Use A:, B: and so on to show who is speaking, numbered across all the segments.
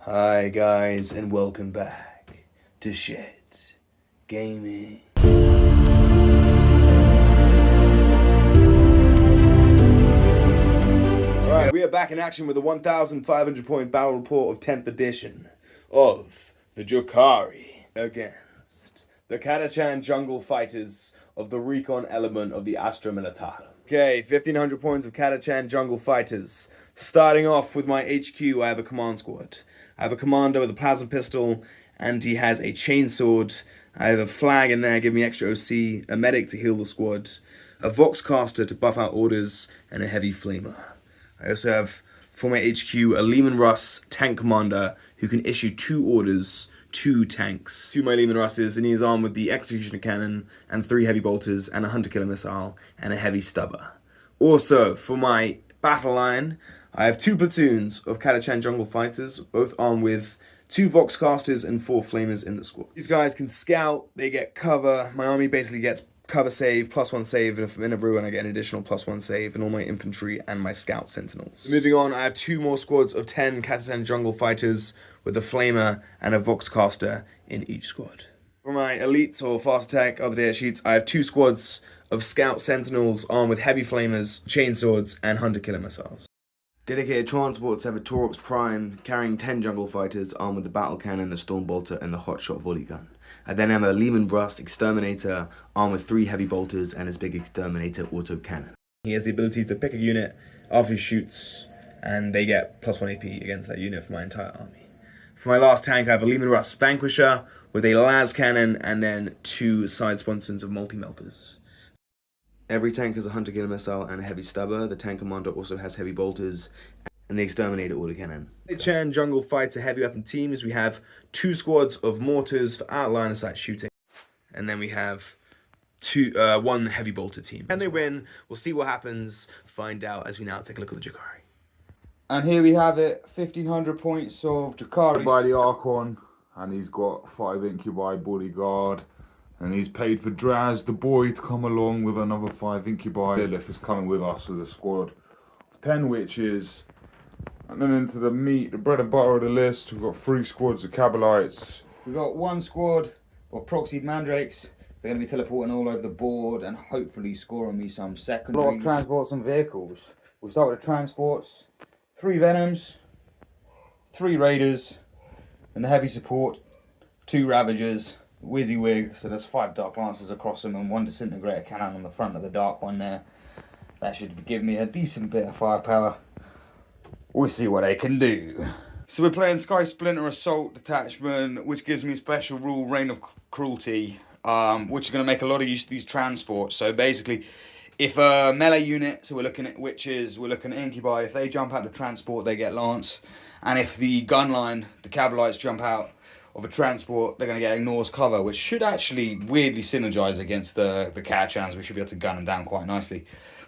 A: Hi guys, and welcome back to Shit Gaming. Alright, we are back in action with the 1,500 point battle report of 10th edition of the Drukhari against the Catachan jungle fighters of the recon element of the Astra Militarum. Okay, 1,500 points of Catachan jungle fighters. Starting off with my HQ, I have a command squad. I have a commander with a plasma pistol, and he has a chainsword. I have a flag in there, give me extra OC, a medic to heal the squad, a voxcaster to buff out orders, and a heavy flamer. I also have, for my HQ, a Lehman Russ tank commander who can issue 2 orders, 2 tanks to my Lehman Russes, and he is armed with the executioner cannon, and 3 heavy bolters, and a hunter killer missile, and a heavy stubber. Also, for my battle line, I have 2 platoons of Catachan jungle fighters, both armed with 2 voxcasters and 4 flamers in the squad. These guys can scout, they get cover. My army basically gets cover save, +1 save, and if I'm in a ruin I get an additional +1 save, and all my infantry and my scout sentinels. Moving on, I have 2 more squads of 10 Catachan jungle fighters with a flamer and a voxcaster in each squad. For my elites or fast attack other day sheets, I have 2 squads of scout sentinels armed with heavy flamers, chainswords, and hunter killer missiles. Dedicated transports have a Taurox Prime carrying 10 jungle fighters armed with the battle cannon, the storm bolter, and the hotshot volley gun. I then have a Lehman Russ exterminator armed with 3 heavy bolters and his big exterminator auto cannon. He has the ability to pick a unit after he shoots, and they get +1 AP against that unit for my entire army. For my last tank, I have a Lehman Russ Vanquisher with a las cannon and then 2 side sponsons of multi-melters. Every tank has a hunter killer missile and a heavy stubber. The tank commander also has heavy bolters and the exterminator autocannon. Catachan jungle fighter heavy weapon teams. We have 2 squads of mortars for out line of sight shooting, and then we have 1 heavy bolter team. Can they win? We'll see what happens. Find out as we now take a look at the Drukhari.
B: And here we have it, 1,500 points of Drukhari.
C: By the Archon, and he's got 5 Incubi bodyguard, and he's paid for Draz, the boy, to come along with another 5 Incubi. Lilith is coming with us with a squad of 10 witches. And then into the meat, the bread and butter of the list, we've got 3 squads of Cabalites.
B: We've got 1 squad of proxied mandrakes. They're going to be teleporting all over the board and hopefully scoring me some secondaries. A lot of transports and vehicles. We'll start with the transports. 3 Venoms, 3 Raiders, and the heavy support, 2 Ravagers, WYSIWYG, so there's 5 Dark Lancers across them and 1 Disintegrator Cannon on the front of the dark one there. That should give me a decent bit of firepower. We'll see what they can do. So we're playing Sky Splinter Assault Detachment, which gives me special rule Reign of Cruelty, which is going to make a lot of use of these transports. So basically, if a melee unit, so we're looking at witches, we're looking at Incubi, if they jump out of transport, they get Lance. And if the gun line, the Cabalites, jump out of a transport, they're going to get Ignore's cover, which should actually weirdly synergize against the Catachans. We should be able to gun them down quite nicely.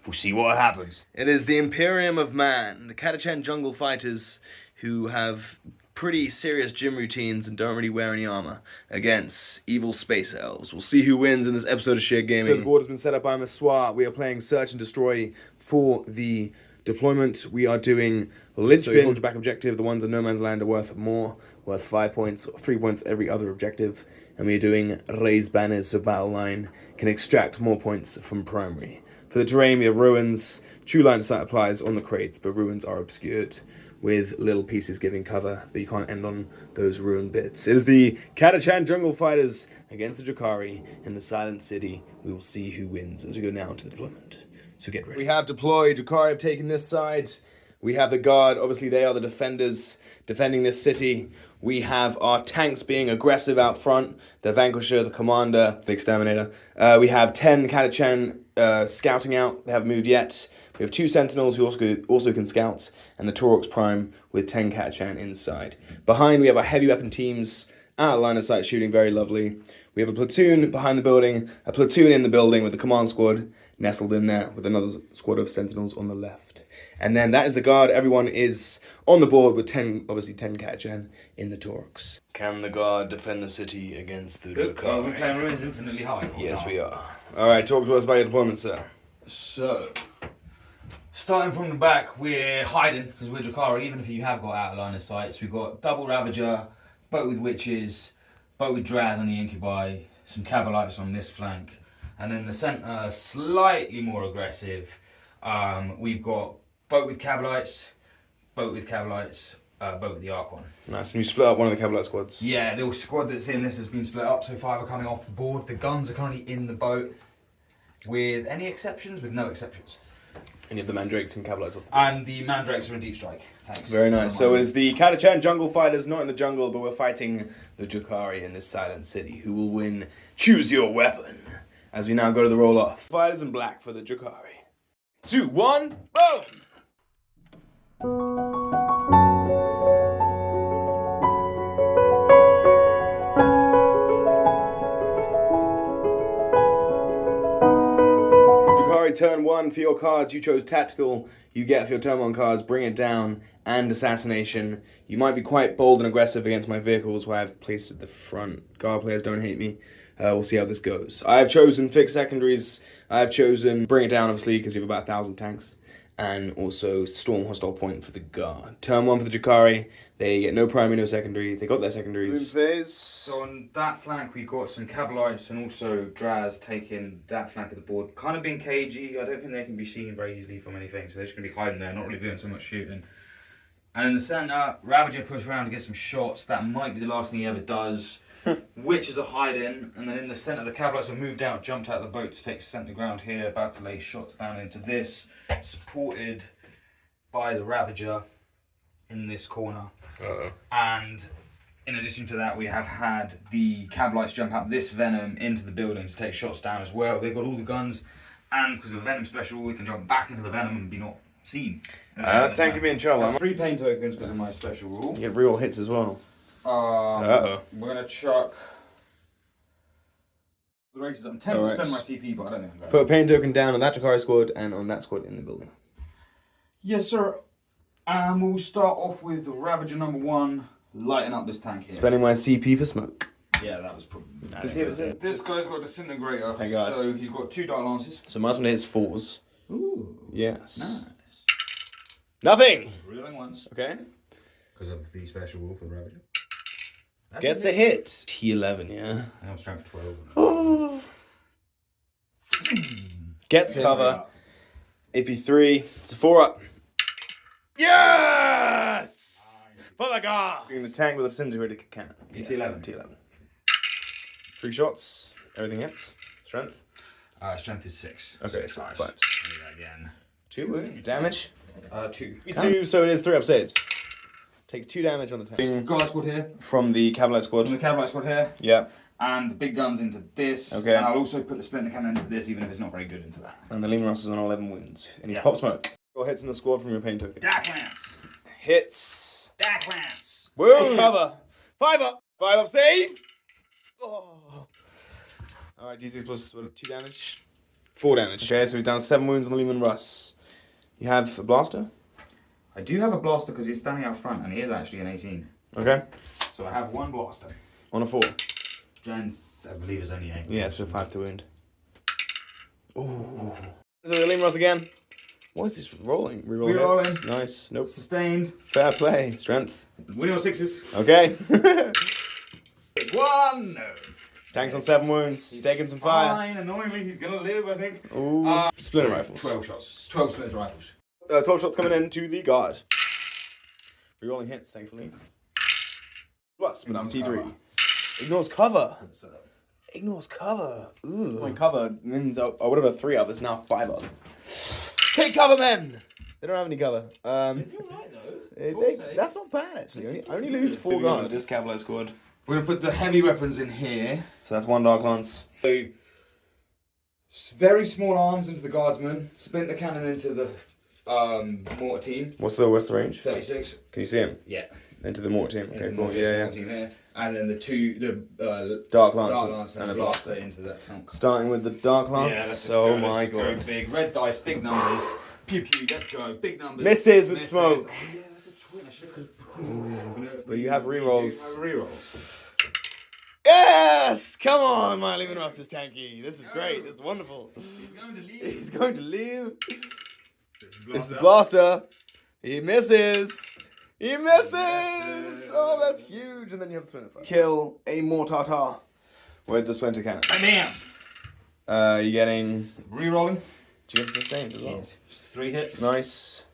B: We'll see what happens.
A: It is the Imperium of Man, the Catachan jungle fighters who have pretty serious gym routines and don't really wear any armor, against evil space elves. We'll see who wins in this episode of Shit Gaming. So the board has been set up by Maswa. We are playing Search and Destroy for the deployment. We are doing Linchpin, hold your back objective. The ones in No Man's Land are worth more, worth 5 points, 3 points every other objective. And we are doing Raise Banners, so Battle Line can extract more points from primary. For the terrain, we have Ruins. True line of sight applies on the crates, but Ruins are obscured with little pieces giving cover, but you can't end on those ruined bits. It is the Catachan jungle fighters against the Drukhari in the Silent City. We will see who wins as we go now to the deployment. So get ready. We have deployed. Drukhari have taken this side. We have the guard. Obviously, they are the defenders defending this city. We have our tanks being aggressive out front. The Vanquisher, the Commander, the Exterminator. We have 10 Catachan scouting out. They haven't moved yet. We have 2 Sentinels who also can scout, and the Taurox Prime with 10 Catachan inside. Behind, we have our heavy weapon teams out of line of sight shooting, very lovely. We have a platoon behind the building, a platoon in the building with the command squad nestled in there with another squad of Sentinels on the left. And then that is the guard. Everyone is on the board with 10 Catachan in the Taurox. Can the guard defend the city against the Drukhari?
B: We're playing Ruins Infinitely High.
A: Yes, we are. Alright, talk to us about your deployment, sir.
B: So, Starting from the back, we're hiding because we're Drukhari, even if you have got out of line of sight. So we've got double Ravager, boat with witches, boat with Draz on the Incubi, some Cabalites on this flank. And in the centre, slightly more aggressive, we've got boat with Cabalites, boat with Cabalites, boat with the Archon.
A: Nice, and you split up one of the Cavalite squads.
B: Yeah, the squad that's in this has been split up, so 5 are coming off the board. The guns are currently in the boat, with any exceptions, with no exceptions.
A: And you have the Mandrakes and Cavalites off the board.
B: And the Mandrakes are in deep strike. Thanks.
A: Very nice. So it's the Catachan jungle fighters, not in the jungle, but we're fighting the Drukhari in this silent city. Who will win? Choose your weapon. As we now go to the roll-off. Fighters in black for the Drukhari. 2, 1, boom! Drukhari turn 1 for your cards. You chose tactical. You get for your turn 1 cards, bring it down, and assassination. You might be quite bold and aggressive against my vehicles where I've placed at the front. Guard players don't hate me. We'll see how this goes. I have chosen fixed secondaries. I have chosen bring it down, obviously, because you have about 1,000 tanks. And also storm hostile point for the guard. Turn 1 for the Drukhari. They get no primary, no secondary. They got their secondaries.
B: So on that flank, we've got some Cabalites and also Draz taking that flank of the board. Kind of being cagey. I don't think they can be seen very easily from anything, so they're just going to be hiding there, not really doing so much shooting. And in the centre, Ravager push around to get some shots. That might be the last thing he ever does. Witches are hiding, and then in the centre, the Cabalites have moved out, jumped out of the boat to take centre ground here, about to lay shots down into this, supported by the Ravager in this corner.
A: Uh-oh.
B: And in addition to that, we have had the Cabalites jump out this Venom into the building to take shots down as well. They've got all the guns, and because of Venom special, they can jump back into the Venom and be not seen.
A: Tank could be in trouble.
B: 3 pain tokens because of my special rule.
A: You get real hits as well.
B: We're going to chuck the races. I'm tempted to spend my CP, but I don't think I'm going to.
A: Put a pain token down on that Drukhari squad and on that squad in the building.
B: Yes, sir. And we'll start off with Ravager number 1, lighting up this tank here.
A: Spending my CP for smoke.
B: Yeah, that was probably...
A: This
B: guy's got Disintegrator,
A: Thank God.
B: so he's got 2 Dark Lances.
A: So my one hits 4s.
B: Ooh.
A: Yes.
B: Nice.
A: Nothing!
B: Reeling once.
A: Okay.
B: Because of the special rule for the Ravager.
A: Gets a hit. T11, yeah.
B: And I'm strength 12.
A: Gets cover. AP3. It's a 4-up. Yes! For the guard! You're going to tank with a disintegrated cannon.
B: T11.
A: T11. 3 shots. Everything hits. Strength.
B: Strength is 6.
A: Okay, so 5.
B: Again.
A: 2 wounds. Damage.
B: 2.
A: 2, so it is 3 up saves. Takes 2 damage on the tank.
B: Guard squad here.
A: From the Cavalry squad.
B: From the Cavalry squad here.
A: Yeah.
B: And the big guns into this.
A: Okay.
B: And I'll also put the splinter cannon into this, even if it's not very good into that.
A: And the Lean Ross is on 11 wounds. And he's pop smoke. 4 hits in the squad from your pain token.
B: Dark Lance.
A: Hits.
B: Dark Lance.
A: Boom. Cover. 5 up. 5 up save. Oh. Alright, D6 plus 2 damage. 4 damage. Okay, so he's down 7 wounds on the Lehman Russ. You have a blaster?
B: I do have a blaster because he's standing out front and he is actually an 18.
A: Okay.
B: So I have 1 blaster.
A: On a 4.
B: Strength, I believe, is only 8.
A: Yeah, so 5 to wound. Ooh. So the Lehman Russ again. What is this rolling? Reroll hits. Nice. Nope.
B: Sustained.
A: Fair play. Strength.
B: Winning on 6s.
A: Okay.
B: 1. No.
A: Tank's on 7 wounds. He's taking some fire.
B: Fine. Annoyingly, he's going to live, I think.
A: Ooh. Splinter rifles.
B: 12 shots. 12 splinter rifles.
A: 12 shots coming in to the guard. Rerolling hits, thankfully. Plus, but I'm T3. Ignores cover. Ignores cover. Ooh. When cover means I would have a 3 up. It's now 5 up. Take cover, men! They don't have any cover.
B: They're alright, though.
A: That's not bad, actually. Only lose 4 guard. This Cavalry squad.
B: We're going to put the heavy weapons in here.
A: So that's 1 Dark Lance.
B: So, very small arms into the guardsman. Splinter cannon into the mortar team.
A: What's the range?
B: 36.
A: Can you see him?
B: Yeah.
A: Into the mortar team. Okay, cool.
B: Mortar team here. And then the
A: Dark Lance
B: and a blaster into that tank.
A: Starting with the Dark Lance.
B: Yeah, let's
A: oh my god.
B: Big red dice, big numbers. Pew pew, let's go. Big numbers.
A: Misses with smoke.
B: Oh yeah, that's a twin. I should have.
A: But you have rerolls.
B: Rerolls.
A: Yes! Come on, my Lehman Ross is tanky. This is great. This is wonderful.
B: He's going to leave.
A: He's going to leave. This is the blaster. He misses. He misses. Oh, that's huge. And then you have the splinter fire. Kill a Mortar with the splinter cannon.
B: Bam!
A: You're getting...
B: Rerolling.
A: Do you get sustained as well?
B: Yes. 3 hits.
A: Nice.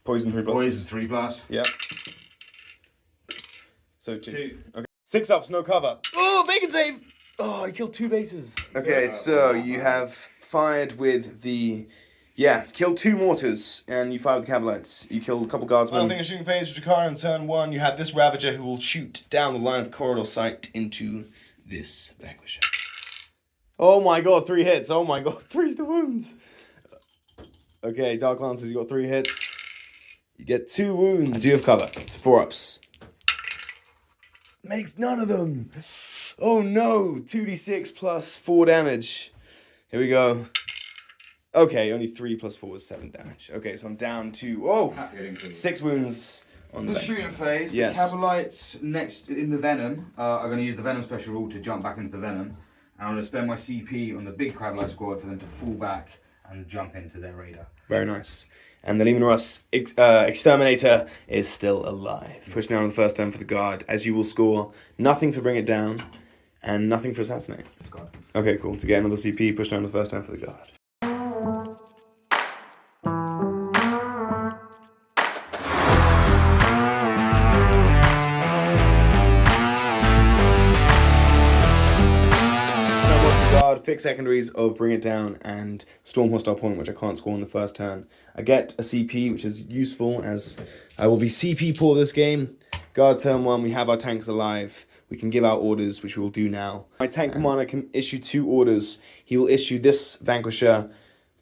B: Poison
A: 3+.
B: Poison 3+.
A: Yep. So 2. Okay. 6 ups, no cover. Oh, bacon save! Oh, I killed 2 bases. Okay, so you have fired with the... Yeah, killed 2 mortars, and you fired with the Cabalites. You killed a couple guardsmen. Final thing, shooting phase, Drukari on turn 1. You have this Ravager who will shoot down the line of corridor sight into this Vanquisher. Oh my god, 3 hits. Oh my god, 3 the wounds. Okay, Dark Lancers, you got 3 hits. You get 2 wounds. Do you have cover? So 4 ups. Makes none of them. Oh no, 2d6 plus 4 damage. Here we go. Okay, only 3 plus 4 is 7 damage. Okay, so I'm down to 6 wounds on
B: the shooting phase.
A: Yes.
B: The Cabalites next in the Venom are going to use the Venom special rule to jump back into the Venom. And I'm going to spend my CP on the big Cabalite squad for them to fall back and jump into their radar.
A: Very nice. And the Leman Russ Exterminator is still alive. Push down on the first turn for the guard, as you will score nothing for Bring It Down and nothing for Assassinate.
B: Discard.
A: Okay, cool. To get another CP, push down on the first turn for the guard. Fix secondaries of Bring It Down and Storm Hostile Point, which I can't score on the first turn. I get a CP, which is useful as I will be CP poor this game. Guard turn 1, we have our tanks alive. We can give out orders, which we will do now. My tank commander can issue 2 orders. He will issue this Vanquisher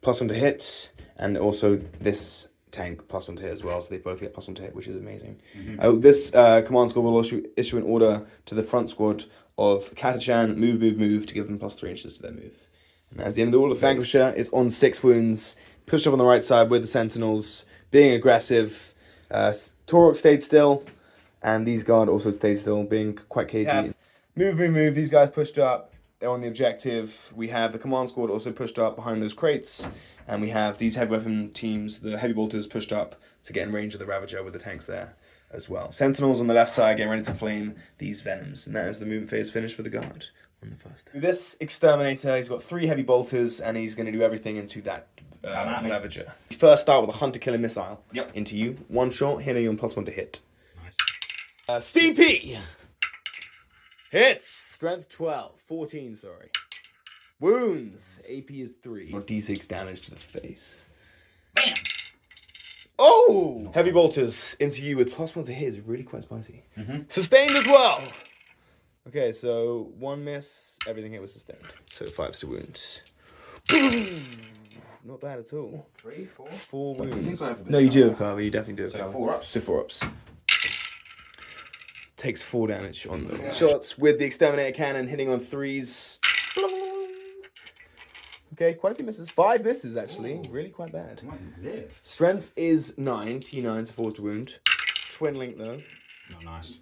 A: +1 to hit, and also this tank +1 to hit as well, so they both get +1 to hit, which is amazing. This command squad will also issue an order to the front squad of Catachan, move, to give them +3 inches to their move. And that's the end of the order. Vanquisher is on 6 wounds, pushed up on the right side with the Sentinels, being aggressive. Torok stayed still, and these guard also stayed still, being quite cagey. Move, these guys pushed up, they're on the objective. We have the command squad also pushed up behind those crates, and we have these heavy weapon teams, the heavy bolters pushed up to get in range of the Ravager with the tanks there as well. Sentinels on the left side getting ready to flame these Venoms, and that is the movement phase finished for the guard on the first day. This Exterminator, he's got 3 heavy bolters, and he's going to do everything into that Ravager. First start with a Hunter-Killer Missile into you. 1 shot, hitting you on +1 to hit. Nice. CP! Hits! Strength 12. 14, sorry. Wounds! AP is 3. Or D6 damage to the face.
B: Bam!
A: Oh! Heavy bolters into you with +1 to hit is really quite spicy. Sustained as well! Okay, so 1 miss, everything here was sustained. So 5 to wounds. Not bad at all.
B: 3, 4?
A: 4 wounds. No, you do have cover, you definitely do have cover.
B: 4 ups.
A: So 4 ups. Takes 4 damage on the shots with the Exterminator Cannon hitting on 3s. Okay, quite a few misses. 5 misses, actually. Really quite bad. Strength is 9. T9, so 4 to wound. Twin link, though.
B: Not nice.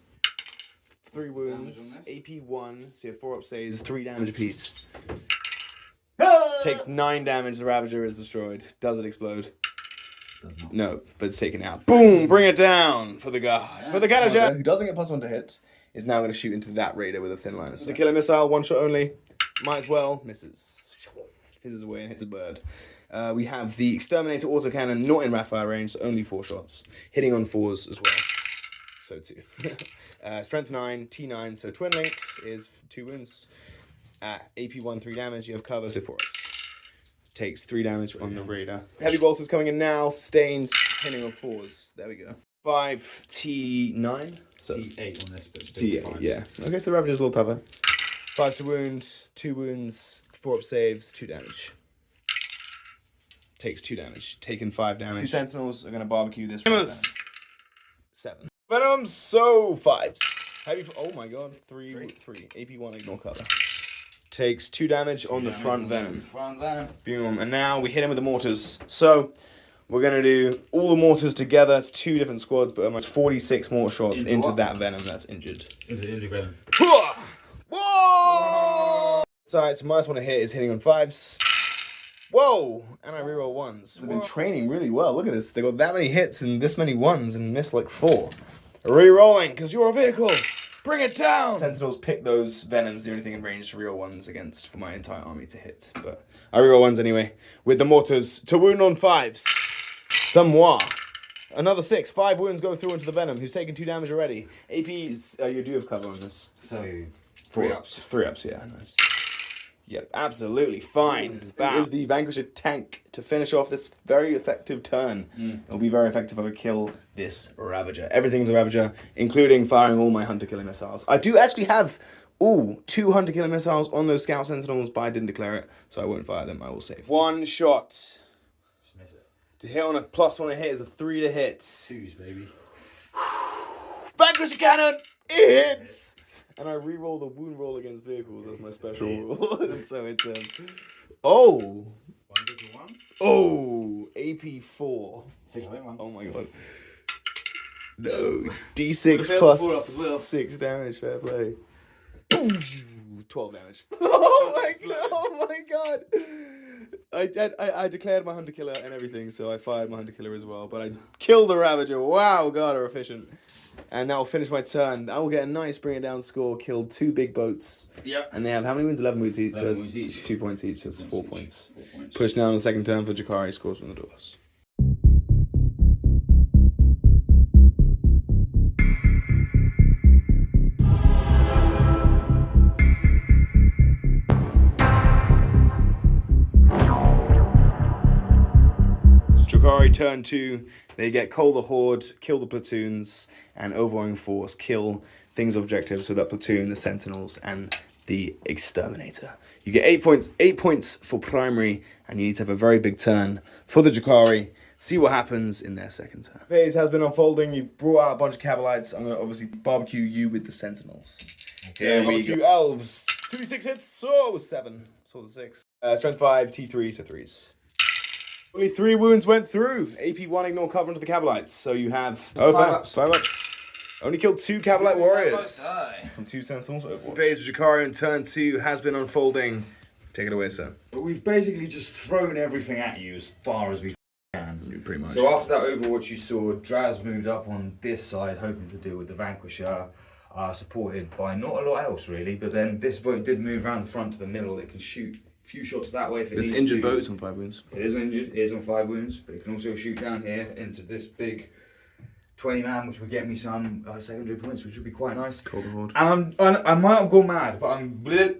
A: 3 wounds. AP 1, so you have 4 up saves, 3 damage apiece. Takes 9 damage, the Ravager is destroyed. Does it explode?
B: Does not.
A: No, but it's taken out. Boom! Bring it down for the guard. For the Catachan, who doesn't get +1 to hit, is now going to shoot into that raider with a thin line of sight. The killer missile, 1 shot only. Might as well. Misses. Fizzes away and hits a bird. We have the Exterminator autocannon, not in rapid range, so only 4 shots. Hitting on 4s as well. So 2. Strength 9, T9, so twin links is 2 wounds. AP 1, 3 damage, you have cover, so 4 ups. Takes 3 damage on the raider. Heavy bolters coming in now, sustained, hitting on 4s. There we go. 5 T9. So
B: T8 on this, but
A: T8, yeah. Okay, so the Ravager's a little tougher. 5 to wound, 2 wounds, 4 up saves, 2 damage. Takes 2 damage. Taken 5 damage. 2 Sentinels are going to barbecue this. 7. Venom, so 5s. Heavy, oh my god, 3. AP 1, ignore cover. Takes 2 damage on the front Venom. Boom, and now we hit him with the mortars. So, we're going to do all the mortars together. It's 2 different squads, but almost 46 more shots into that Venom that's injured.
B: Into the injured Venom.
A: Whoa! Sights, -1 to hit is hitting on 5s. Whoa! And I reroll ones. They've been training really well. Look at this. They got that many hits and this many ones and missed like 4. Rerolling, because you're a vehicle. Bring it down! Sentinels pick those Venoms, the only thing in range to reroll ones against for my entire army to hit. But I reroll ones anyway. With the mortars to wound on 5s. Some moi. Another 6. 5 wounds go through into the Venom, who's taken 2 damage already. APs, you do have cover on this.
B: So,
A: 3 ups. 3 ups, yeah. Nice. Yep, absolutely fine. That is the Vanquisher tank to finish off this very effective turn. It'll be very effective if I kill this Ravager. Everything's a Ravager, including firing all my Hunter-Killer missiles. I do actually have, 2 Hunter-Killer missiles on those Scout Sentinels, but I didn't declare it, so I won't fire them. I will save. 1 shot.
B: Just miss it.
A: To hit on a +1 to hit is a 3 to hit.
B: 2s, baby.
A: Vanquisher cannon! It hits! And I re-roll the wound roll against vehicles. That's my special rule. So it's oh!
B: 1
A: AP4.
B: 6 1.
A: Oh my god. No. D6
B: 4
A: plus
B: up as well.
A: 6 damage. Fair play. 12 damage. Oh my god. I declared my Hunter Killer and everything, so I fired my Hunter Killer as well. But I killed the Ravager. Wow, god, are efficient. And that will finish my turn. I will get a nice bring it down score. Killed 2 big boats.
B: Yep.
A: And they have how many wounds? 11 wounds each. So it's 2 points each. So it's 4 points. Push down on the second turn for Drukari. Scores from the doors. Drukari turn 2, they get Cull the Horde, kill the platoons, and overwhelming force kill things objectives with that platoon, the sentinels, and the exterminator. You get 8 points for primary, and you need to have a very big turn for the Drukari. See what happens in their second turn. Phase has been unfolding. You've brought out a bunch of Cabalites. I'm going to obviously barbecue you with the sentinels.
B: Okay,
A: Here we go. Elves. 2d6 hits, so 7. So the 6. Strength 5, T3, so 3s. Only 3 wounds went through. AP1 ignore cover into the Cabalites. So you have
B: 5 ups.
A: 5 ups. Only killed 2 Cabalite warriors.
B: Die.
A: From 2 sentinels. Phase of Drukari in turn 2 has been unfolding. Take it away, sir.
B: But we've basically just thrown everything at you as far as we can.
A: Pretty much.
B: So after that Overwatch you saw, Draz moved up on this side, hoping to deal with the Vanquisher, supported by not a lot else really, but then this boat did move around the front to the middle. It can shoot a few shots that way if it needs to.
A: This injured boat's on 5 wounds.
B: It is injured, it is on 5 wounds, but it can also shoot down here into this big 20 man, which would get me some secondary points, which would be quite nice.
A: Call the Horde.
B: And I might have gone mad, but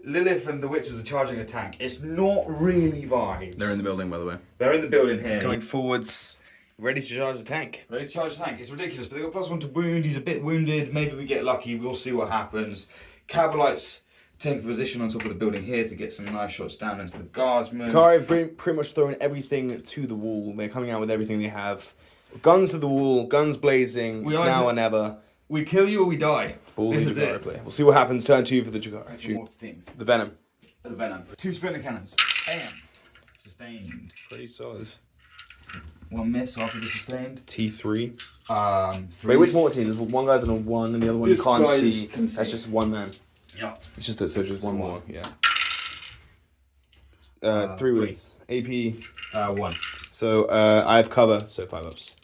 B: Lilith and the Witches are charging a tank. It's not really vibes.
A: They're in the building, by the way.
B: They're in the building here.
A: He's coming forwards, ready to charge the tank.
B: Ready to charge the tank. It's ridiculous, but they've got +1 to wound. He's a bit wounded. Maybe we get lucky. We'll see what happens. Cabalites take a position on top of the building here to get some nice shots down into the guardsmen.
A: Drukari have pretty much thrown everything to the wall. They're coming out with everything they have. Guns to the wall, guns blazing. It's now or never.
B: We kill you or we die.
A: This is it. Play. We'll see what happens. Turn 2 for the Drukari. Shoot. The Venom.
B: The Venom. 2 splinter cannons. Bam. Sustained.
A: Pretty solid.
B: 1 miss after the sustained.
A: T3. Wait, which mortar team? There's one guy's on a 1 and the other one you can't see. That's just 1 man.
B: Yeah.
A: It's just so it's just 1 more. Yeah. 3 wounds. AP
B: 1.
A: So I have cover. So 5 ups.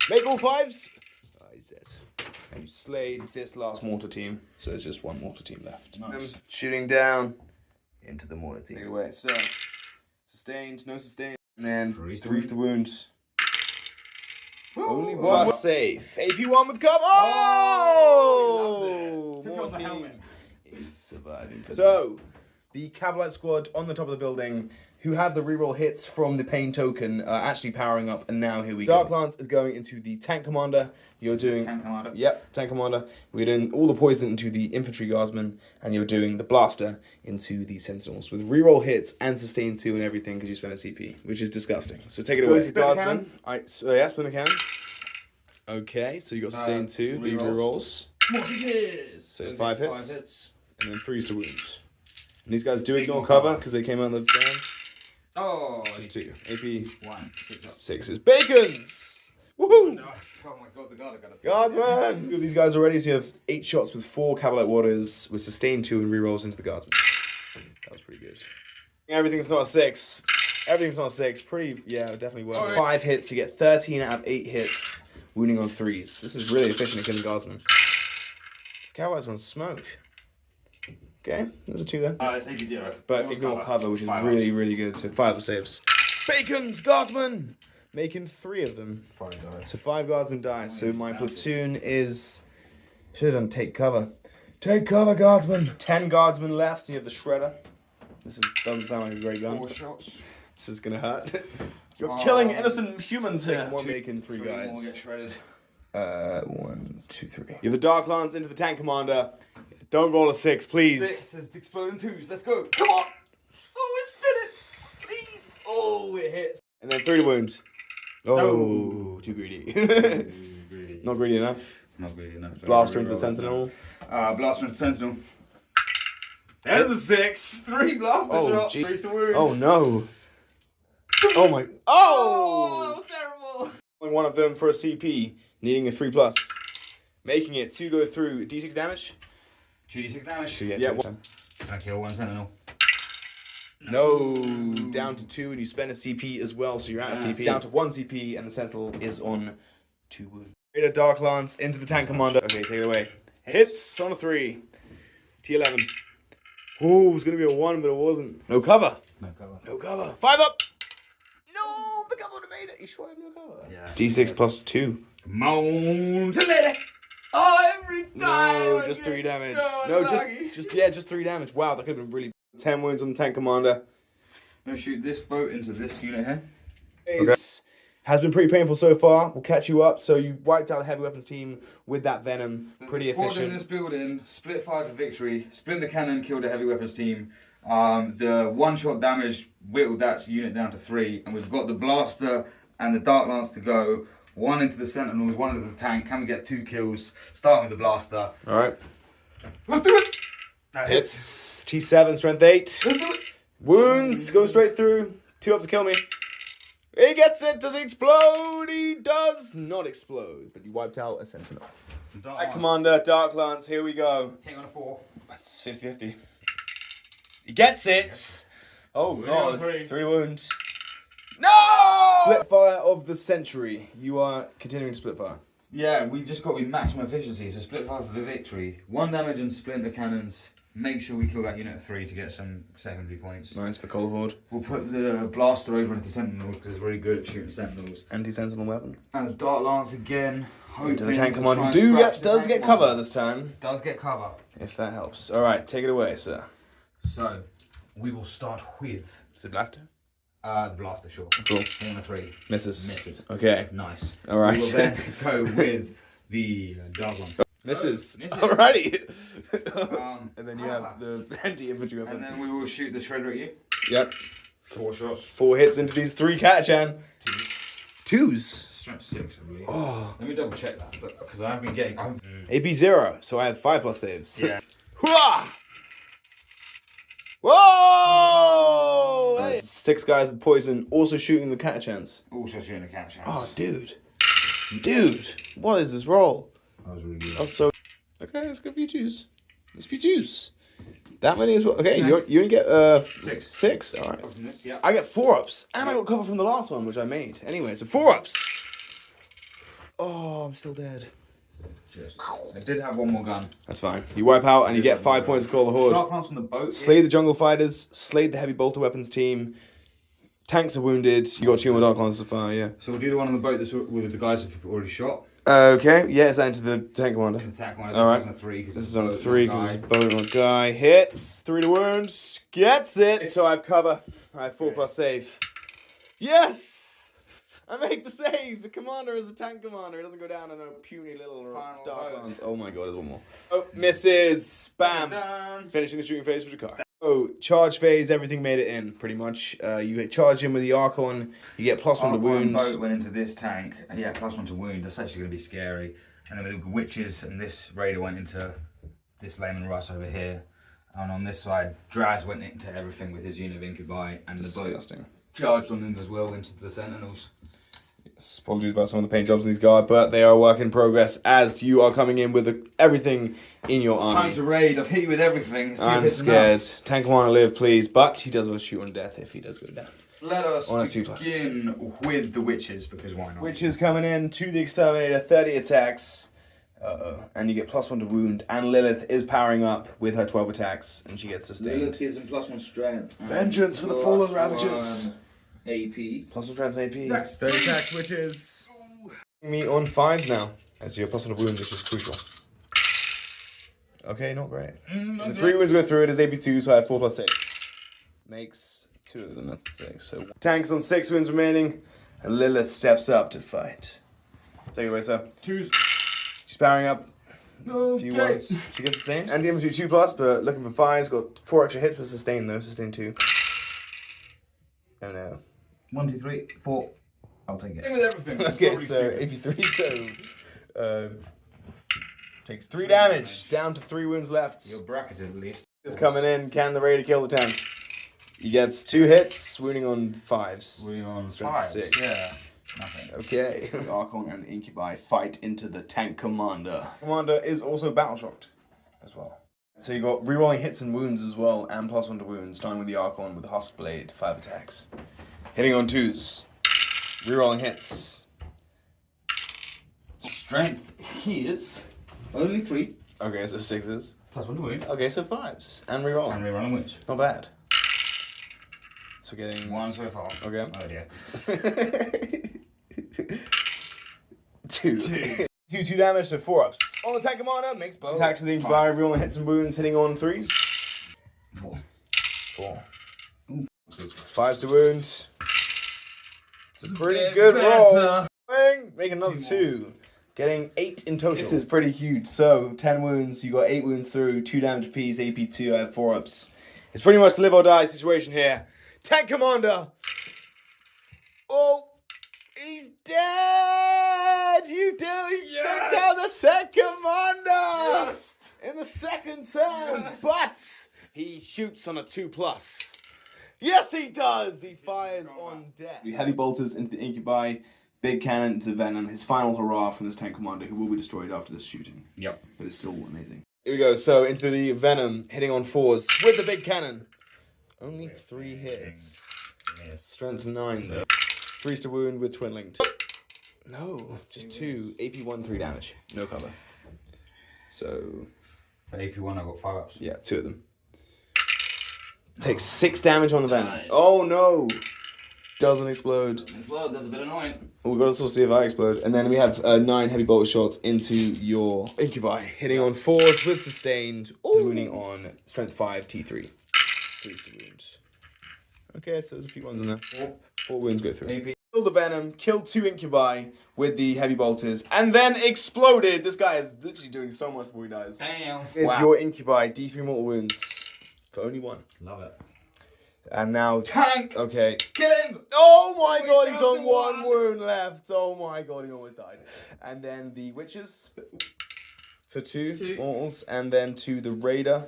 A: Make all 5s. He's dead. And you slayed this last mortar team. So there's just 1 mortar team left.
B: Nice.
A: Shooting down into the mortar team. Take it away. So sustained, no sustained, and then 3 to wounds. Only 1 safe. AP1 with cover. Oh! More team. It's surviving. So the Cavalite squad on the top of the building, who have the reroll hits from the pain token, are actually powering up, and now here we go. Dark Lance is going into the tank commander. You're doing
B: tank commander.
A: Yep, tank commander. We're doing all the poison into the infantry guardsmen, and you're doing the blaster into the sentinels with reroll hits and sustain 2 and everything because you spent a CP, which is disgusting. So take it away, guardsmen. Yeah, splinter cannon. Okay, so you got sustain 2, but you rerolls. So 5 hits, and then 3s to wounds. And these guys do ignore cover because they came out of the down.
B: Oh,
A: just 2. AP
B: 1. 6 up.
A: 6 is Bacons! Woohoo!
B: Nice. Oh my god, the guard got it.
A: Guardsman! These guys already, so you have 8 shots with 4 Cavalite Waters with sustain 2 and rerolls into the guardsman. That was pretty good. Everything's not a 6. Everything's on 6. Pretty, yeah, definitely worth it. 5 hits, you get 13 out of 8 hits, wounding on 3s. This is really efficient at killing guardsmen. This cowboy's gonna smoke. Okay, there's a 2 there.
B: It's AP0.
A: But ignore cover, which is really, really good. So 5 up saves. Bacon's guardsmen! Making 3 of them.
C: 5 die.
A: So 5 guardsmen die. So my platoon is... Should have done take cover. Take cover, guardsmen! 10 guardsmen left. You have the shredder. Doesn't sound like a great gun.
B: 4 shots.
A: This is gonna hurt. You're killing innocent humans here. One making 3
B: More
A: guys.
B: get shredded.
A: 1, 2, 3. You have the Dark Lance into the tank commander. Don't roll a 6, please.
B: 6 is exploding 2s. Let's go. Come on. Oh, it's spinning. Please. Oh, it hits.
A: And then 3 to wound. Oh,
B: No.
A: too greedy. Not greedy enough.
B: Not greedy enough.
A: Blaster into the sentinel.
B: Blaster into Sentinel. There's the 6. 3 blaster shots. 3 to wound.
A: Oh no. Oh my.
B: Oh, that
A: Oh!
B: was terrible.
A: One of them for a CP, needing a 3+. Making it 2 go through. D6 damage?
B: 2d6 damage.
A: Yeah.
B: Can I kill 1 Sentinel?
A: No. Down to 2, and you spend a CP as well, so you're out of CP. Down to 1 CP, and the sentinel is on 2 wounds. Greater Dark Lance into the tank commander. Okay, take it away. Hits on a 3. T11. Oh, it was going to be a 1, but it wasn't. No cover.
B: No cover.
A: No cover. 5 up. No, the cover would have made it. You sure I have no cover?
B: Yeah.
A: D6 plus 2.
B: Come on, to Lily. Oh, every time.
A: No,
B: I
A: just
B: get
A: 3 damage.
B: so
A: No,
B: unlucky.
A: just 3 damage. Wow, that could have been really. 10 wounds on the tank commander.
B: I'm going to shoot this boat into this unit here.
A: Okay. Has been pretty painful so far. We'll catch you up. So you wiped out the heavy weapons team with that Venom. Pretty
B: Squad in
A: efficient.
B: this building, split 5 for victory, split the cannon, killed the heavy weapons team. The 1-shot damage whittled that unit down to 3, and we've got the blaster and the dark lance to go. 1 into the sentinels, 1 into the tank. Can we get 2 kills? Starting with the blaster.
A: All right.
B: Let's do it. That
A: Hits. T7, strength 8.
B: Let's do it.
A: Wounds. Go straight through. 2 up to kill me. He gets it. Does he explode? He does not explode. But you wiped out a sentinel. Right, Commander, Dark Lance. Here we go.
B: Hit on a 4.
A: That's 50-50. He gets it. Oh,
B: Wound
A: God.
B: on 3.
A: 3 wounds. No! Split fire of the century. You are continuing to split fire.
B: Yeah, we just got to be maximum efficiency. So split 5 for the victory. 1 damage and splinter cannons. Make sure we kill that unit of 3 to get some secondary points.
A: Nice for Cold Horde.
B: We'll put the blaster over into sentinels because it's really good at shooting sentinels.
A: Anti-sentinel weapon.
B: And the dark lance again.
A: Into the tank
B: to
A: commander.
B: try
A: Who
B: and scratch the
A: does
B: tank
A: get
B: commander.
A: cover this time.
B: Does get cover.
A: If that helps. All right, take it away, sir.
B: So, we will start with
A: Is it blaster?
B: the blaster, sure.
A: Cool.
B: Hit on a 3.
A: Misses.
B: Misses.
A: Okay.
B: Nice.
A: All right.
B: We will then go with the dark lance.
A: Misses.
B: Misses.
A: Alrighty. And then you
B: ah.
A: have the anti-infantry weapon.
B: And then we will shoot the shredder at you.
A: Yep.
B: 4 shots.
A: 4 hits into these 3 Catachan.
B: 2.
A: 2s.
B: Strength 6, I believe.
A: Oh.
B: Let me double check that, because I have been getting.
A: AP 0, so I have 5+ saves.
B: Yeah.
A: Hurrah! Whoa! Hey. 6 guys with poison, also shooting the Catachans.
B: Also shooting a cat chance.
A: Oh, dude. Dude, what is this roll?
B: That was really good.
A: Oh, so. Okay, let's go for you twos. Let's for you twos. That many as well. Okay, you only get
B: 6.
A: 6. All right.
B: Yeah.
A: I get 4 ups, and I got cover from the last one, which I made. Anyway, so 4 ups. Oh, I'm still dead.
B: Just. I did have 1 more gun.
A: That's fine. You wipe out, and you get 5 points to call the horde.
B: Dark Lance on the boat.
A: Slay the jungle fighters. Slayed the heavy bolter weapons team. Tanks are wounded. You got 2 more dark lances to fire. Yeah.
B: So we'll do the one on the boat that's with the guys who've already shot.
A: Okay. Yeah, it's that into the tank commander.
B: The attack one.
A: All right.
B: This is on a 3.
A: This is on a 3 because it's boat on a guy. Hits. 3 to wound. Gets it. So I have cover. I have 4+ save. Yes! I make the save. The commander is the tank commander. It doesn't go down in a puny little
B: Final
A: dark
B: vote.
A: lance. Oh my god, there's 1 more. Oh, misses. Bam.
B: Done.
A: Finishing the shooting phase for Drukhari. Oh, charge phase, everything made it in, pretty much. You charge him with the Archon, you get +1 to
B: Our
A: wound.
B: boat went into this tank. Yeah, +1 to wound. That's actually going to be scary. And then with the witches and this raider went into this Layman Russ over here. And on this side, Draz went into everything with his unit of Incubi. And the boat
A: Disgusting.
B: charged on him as well into the Sentinels.
A: Apologies about some of the paint jobs these guys, but they are a work in progress as you are coming in with everything in your
B: It's
A: army.
B: time to raid. I've hit you with everything. See if
A: I'm
B: it's
A: scared.
B: enough.
A: Tank commander live, please, but he does have a shoot on death if he does go down.
B: Let us
A: On a 2+.
B: begin with the witches, because why not?
A: Witches coming in to the Exterminator, 30 attacks. And you get +1 to wound. And Lilith is powering up with her 12 attacks, and she gets sustained.
B: Lilith gives him +1 strength.
A: Vengeance for the fallen Ravagers.
B: AP.
A: +1 strength and AP. 30 attacks, witches. Me on 5s now. As your +1 to wound, which is crucial. Okay, not great. So 3 wounds go through it is AP2, so I have 4 + 6. Makes 2 of them, that's 6. So tanks on 6 wounds remaining, and Lilith steps up to fight. Take it away, sir.
B: 2s.
A: She's powering up. A few ones. She gets sustained. And damage 2+, but looking for 5s. Got 4 extra hits, but sustained though. Sustained 2. Oh no.
B: 1, 2, 3, 4. I'll take it. In with everything.
A: Okay, so AP3, so takes 3 damage. Down to 3 wounds left.
B: You're bracketed at least.
A: Is coming in. Can the Raider kill the tank? He gets 2 hits, wounding on 5s.
B: Wounding on
A: Strength
B: 5s.
A: 6.
B: Yeah. Nothing.
A: Okay. The Archon and the Incubi fight into the tank commander. Commander is also battle shocked as well. So you got rerolling hits and wounds as well, and +1 to wounds, starting with the Archon with the Husk Blade, 5 attacks. Hitting on 2s. Rerolling hits.
B: Strength is only 3.
A: Okay, so 6s.
B: +1 to wound.
A: Okay, so 5s. And rerolling.
B: And rerolling wounds.
A: Not bad. So getting
B: 1 so far.
A: Okay.
B: Oh dear.
A: 2. 2 damage, so 4 ups. On the tank commander, makes both. Attacks with the Incubi, rerolling hits and wounds, hitting on 3s. 4. 5s to wound. It's a pretty good roll. Make another 2. Getting 8 in total. This is pretty huge. So 10 wounds, you got 8 wounds through, 2 damage apiece, AP2, I have 4 ups. It's pretty much live or die situation here. Tank commander! Oh! He's dead! You do! You took down the tank commander! Yes. In the second turn! Yes. But he shoots on a 2+. Yes, he does! He fires on death. Heavy bolters into the Incubi, big cannon into the Venom. His final hurrah from this tank commander, who will be destroyed after this shooting. Yep. But it's still amazing. Here we go. So into the Venom, hitting on 4s with the big cannon. Only 3 hits. Strength 9 though. 3s to wound with twin linked. No, just 2. AP1, 3 damage. No cover. So.
B: For AP1, I got 5 ups.
A: Yeah, 2 of them. Takes 6 damage on the Venom.
B: Nice.
A: Oh no! Doesn't explode.
B: Explode, that's a bit annoying.
A: We've got to sort of see if I explode. And then we have 9 heavy bolt shots into your Incubi. Hitting on 4s with sustained. Wounding on strength 5, T3. 3 to wound. Okay, so there's a few ones in there. 4 wounds go through. AP. Killed the Venom, killed 2 Incubi with the heavy bolters, and then exploded. This guy is literally doing so much before he dies.
B: Damn.
A: It's your Incubi, D3 mortal wounds. For only 1.
B: Love it.
A: And now...
B: Tank!
A: Okay.
B: Kill him!
A: Oh my god, he's on 1 wound left. Oh my god, he almost died. And then the Witches for 2 mortals, and then to the Raider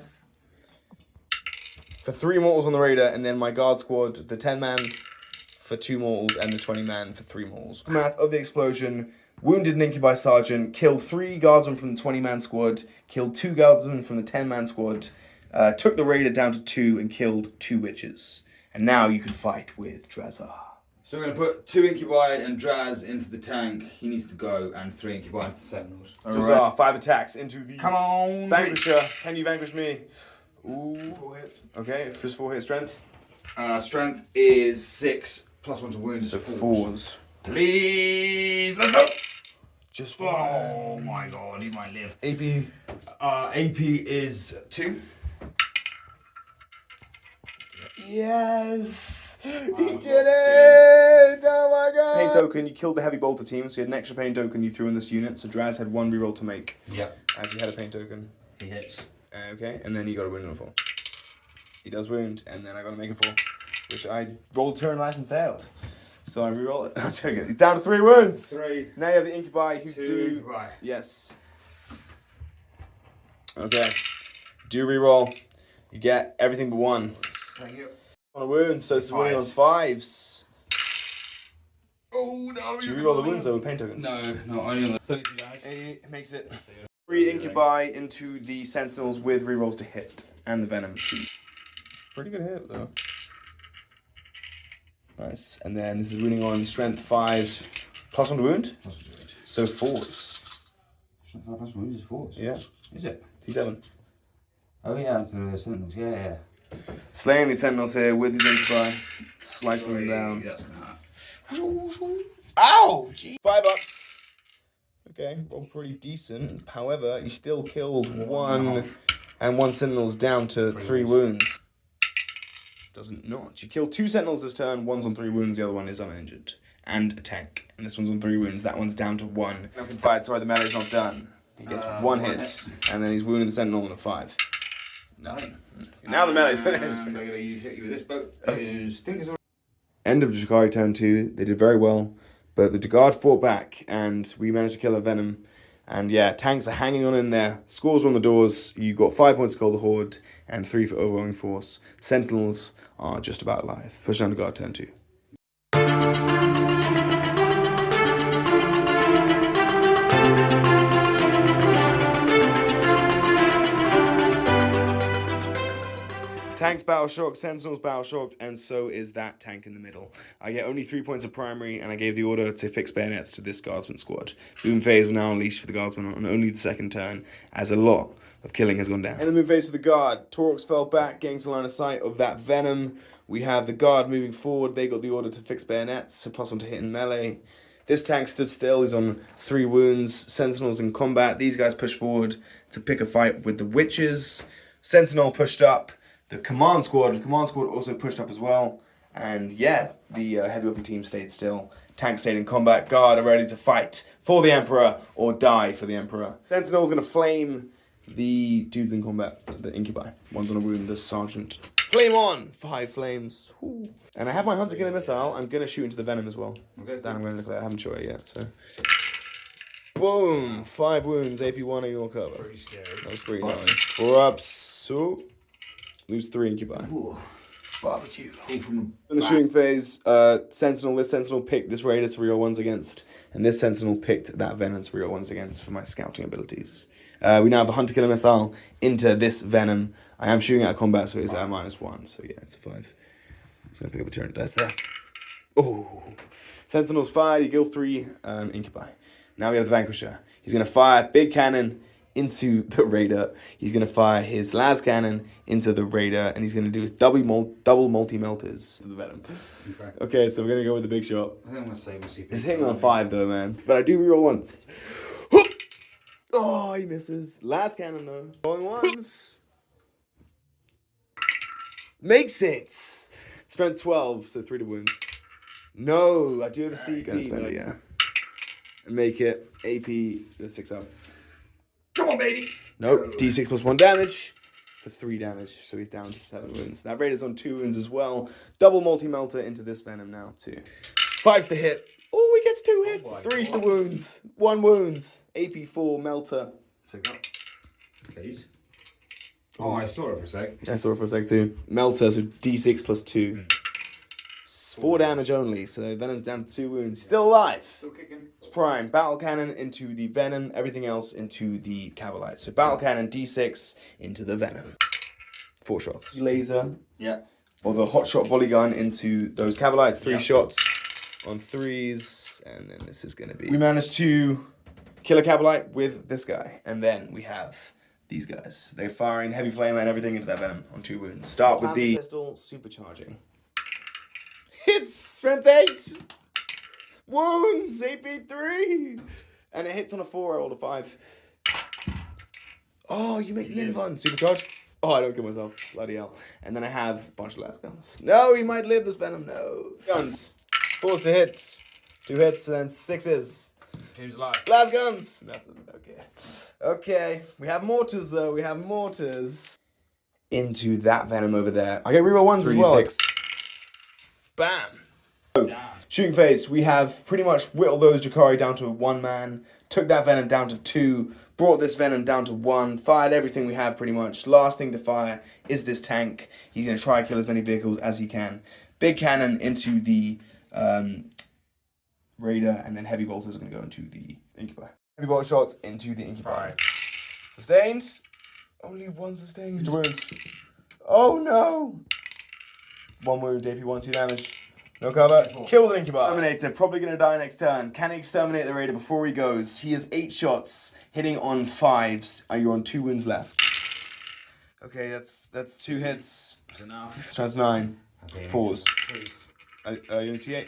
A: for 3 mortals on the Raider, and then my guard squad, the 10-man for 2 mortals, and the 20-man for 3 mortals. Aftermath of the explosion, wounded an Incubi sergeant, killed 3 guardsmen from the 20-man squad, killed 2 guardsmen from the 10-man squad, took the Raider down to 2 and killed 2 witches. And now you can fight with Drazar.
B: So we're going to put 2 Incubi and Draz into the tank. He needs to go, and 3 Incubi into the Sentinels.
A: Drazar, 5 attacks into the...
B: Come on!
A: Vanquisher. Can you vanquish me? Ooh.
B: 4 hits.
A: Okay, just 4 hit strength.
B: Strength is 6, +1 to wounds.
A: So 4s.
B: Please, let's go!
A: Just
B: 1. Oh my god, he might live.
A: AP.
B: AP is 2.
A: Yes! He did it! Oh my god! Pain token, you killed the heavy bolter team, so you had an extra pain token you threw in this unit, so Draz had 1 reroll to make.
B: Yep.
A: As you had a pain token.
B: He hits.
A: Okay, and then you got a wound on a 4. He does wound, and then I got to make a 4, which I rolled turn last and failed. So I reroll it. I'm joking. He's down to 3 wounds!
B: 3.
A: Now you have the Incubi who
B: 2
A: do...
B: Incubi.
A: Yes. Okay. Do reroll. You get everything but 1.
B: Thank you.
A: On a wound, so it's winning on 5s.
B: Oh no!
A: Do you reroll the wounds though with pain tokens?
B: No, not only on the 32 damage.
A: It makes it 3 Incubi into the Sentinels with rerolls to hit. And the Venom too. Pretty good hit though. Nice. And then this is running on strength 5, +1 to wound. So 4s.
B: Strength 5 +1 wound is 4s?
A: Yeah.
B: Is it?
A: T7.
B: Oh yeah, the Sentinels, yeah.
A: Slaying these Sentinels here with his Incubi. Slicing them down.
B: That's gonna hurt.
A: Ow! Gee. 5 ups. Okay, well, pretty decent. However, you still killed 1, and 1 Sentinel's down to 3 wounds. Doesn't not. You killed 2 Sentinels this turn, 1's on 3 wounds, the other one is uninjured. And a tank. And this one's on 3 wounds, that one's down to 1. Fight, sorry, the melee's not done. He gets 1 hit, and then he's wounded the Sentinel on a 5. Nothing. Now the melee's finished.
B: I'm gonna hit you with this boat.
A: End of Drukhari turn 2. They did very well, but the Drukhari fought back, and we managed to kill a Venom. And yeah, tanks are hanging on in there. Scores are on the doors. You got 5 points to call the Horde, and 3 for overwhelming force. Sentinels are just about alive. Push down Drukhari turn 2. Tanks battle shocked, Sentinels battle shocked, and so is that tank in the middle. I get only 3 points of primary, and I gave the order to fix bayonets to this guardsman squad. Boom phase will now unleash for the guardsman on only the 2nd turn, as a lot of killing has gone down. And the move phase for the guard. Taurox fell back, getting to line of sight of that Venom. We have the guard moving forward. They got the order to fix bayonets, so +1 to hit in melee. This tank stood still. He's on 3 wounds. Sentinels in combat. These guys push forward to pick a fight with the witches. Sentinel pushed up. The command squad also pushed up as well. And yeah, the heavy weapon team stayed still. Tank stayed in combat. Guard are ready to fight for the Emperor or die for the Emperor. Sentinel's going to flame the dudes in combat, the Incubi. 1's on a wound, the Sergeant. Flame on! 5 flames. Ooh. And I have my Hunter Killer Missile. I'm going to shoot into the Venom as well.
B: Okay.
A: That I'm going to declare. I haven't shot it yet, so. Boom! 5 wounds, AP1 in your cover.
B: Pretty scary.
A: That was pretty nice. 4 ups. So. Lose 3 Incubi.
B: Ooh. Barbecue.
A: In the shooting phase, this Sentinel picked this Raider to reroll 1s against, and this Sentinel picked that Venom to reroll 1s against for my scouting abilities. We now have the Hunter Killer Missile into this Venom. I am shooting out of combat, so it's at -1, so yeah, it's a 5. I'm just going to pick up a turn dice there. Oh! Sentinel's fired, he killed 3 Incubi. Now we have the Vanquisher. He's going to fire big cannon into the Raider. He's going to fire his las cannon into the Raider, and he's going to do his double multi-melters to the Venom. Okay, so we're going to go with the big shot.
B: I think I'm going to say we'll see.
A: It's hitting on 5 though, man. But I do reroll once. Oh, he misses. Las cannon though. Going once. Makes it. Strength 12, so 3 to wound. No, I do have a CP. Gonna spend it, yeah. And make it AP 6 up.
B: Come on, baby.
A: Nope. D6 +1 damage for 3 damage, so he's down to 7 wounds. That Raider's on 2 wounds as well. Double multi-melter into this Venom now too. 5's the hit. Oh, he gets 2 hits. 3's the wound. 1 wound. AP4 melter.
B: 6 up. Please. Oh, I saw it for a sec.
A: I saw it for a sec too. Melter, so D6 +2. 4 damage only, so Venom's down to 2 wounds. Still alive.
B: Still kicking.
A: Prime. Battle Cannon into the Venom. Everything else into the Cavalite. So Battle Cannon, D6 into the Venom. 4 shots. Laser.
B: Yeah.
A: Or the hot shot volley gun into those Cavalites. 3 shots on 3s. And then this is going to be... We managed to kill a Cavalite with this guy. And then we have these guys. They're firing heavy flame and everything into that Venom on 2 wounds. Start with the pistol supercharging. Hits! Strength 8! Wounds! AP3! And it hits on a 4, I rolled a 5. Oh, you make the invuln. Supercharge? Oh, I don't kill myself. Bloody hell. And then I have a bunch of las guns. No, he might live this Venom. No. Guns. 4s to hit. 2 hits and then 6s.
B: Team's alive.
A: Las guns! Nothing. Okay. Okay. We have mortars, though. We have mortars. Into that Venom over there. I get reroll 1s as well. 6. Bam! Shooting phase, we have pretty much whittled those Drukhari down to 1 man, took that Venom down to 2, brought this Venom down to 1, fired everything we have pretty much. Last thing to fire is this tank. He's going to try and kill as many vehicles as he can. Big cannon into the Raider, and then heavy bolters are going to go into the Incubi. Heavy bolt shots into the Incubi. Sustained. Only 1 sustained. Wound. Oh no! 1 wound, AP1, 2 damage. No cover. Kills an Incubi. Exterminator, probably going to die next turn. Can he exterminate the Raider before he goes? He has 8 shots, hitting on 5s. You're on 2 wounds left. Okay, that's 2 hits.
B: That's enough.
A: Strength 9.
B: Okay,
A: 4s. You need T8.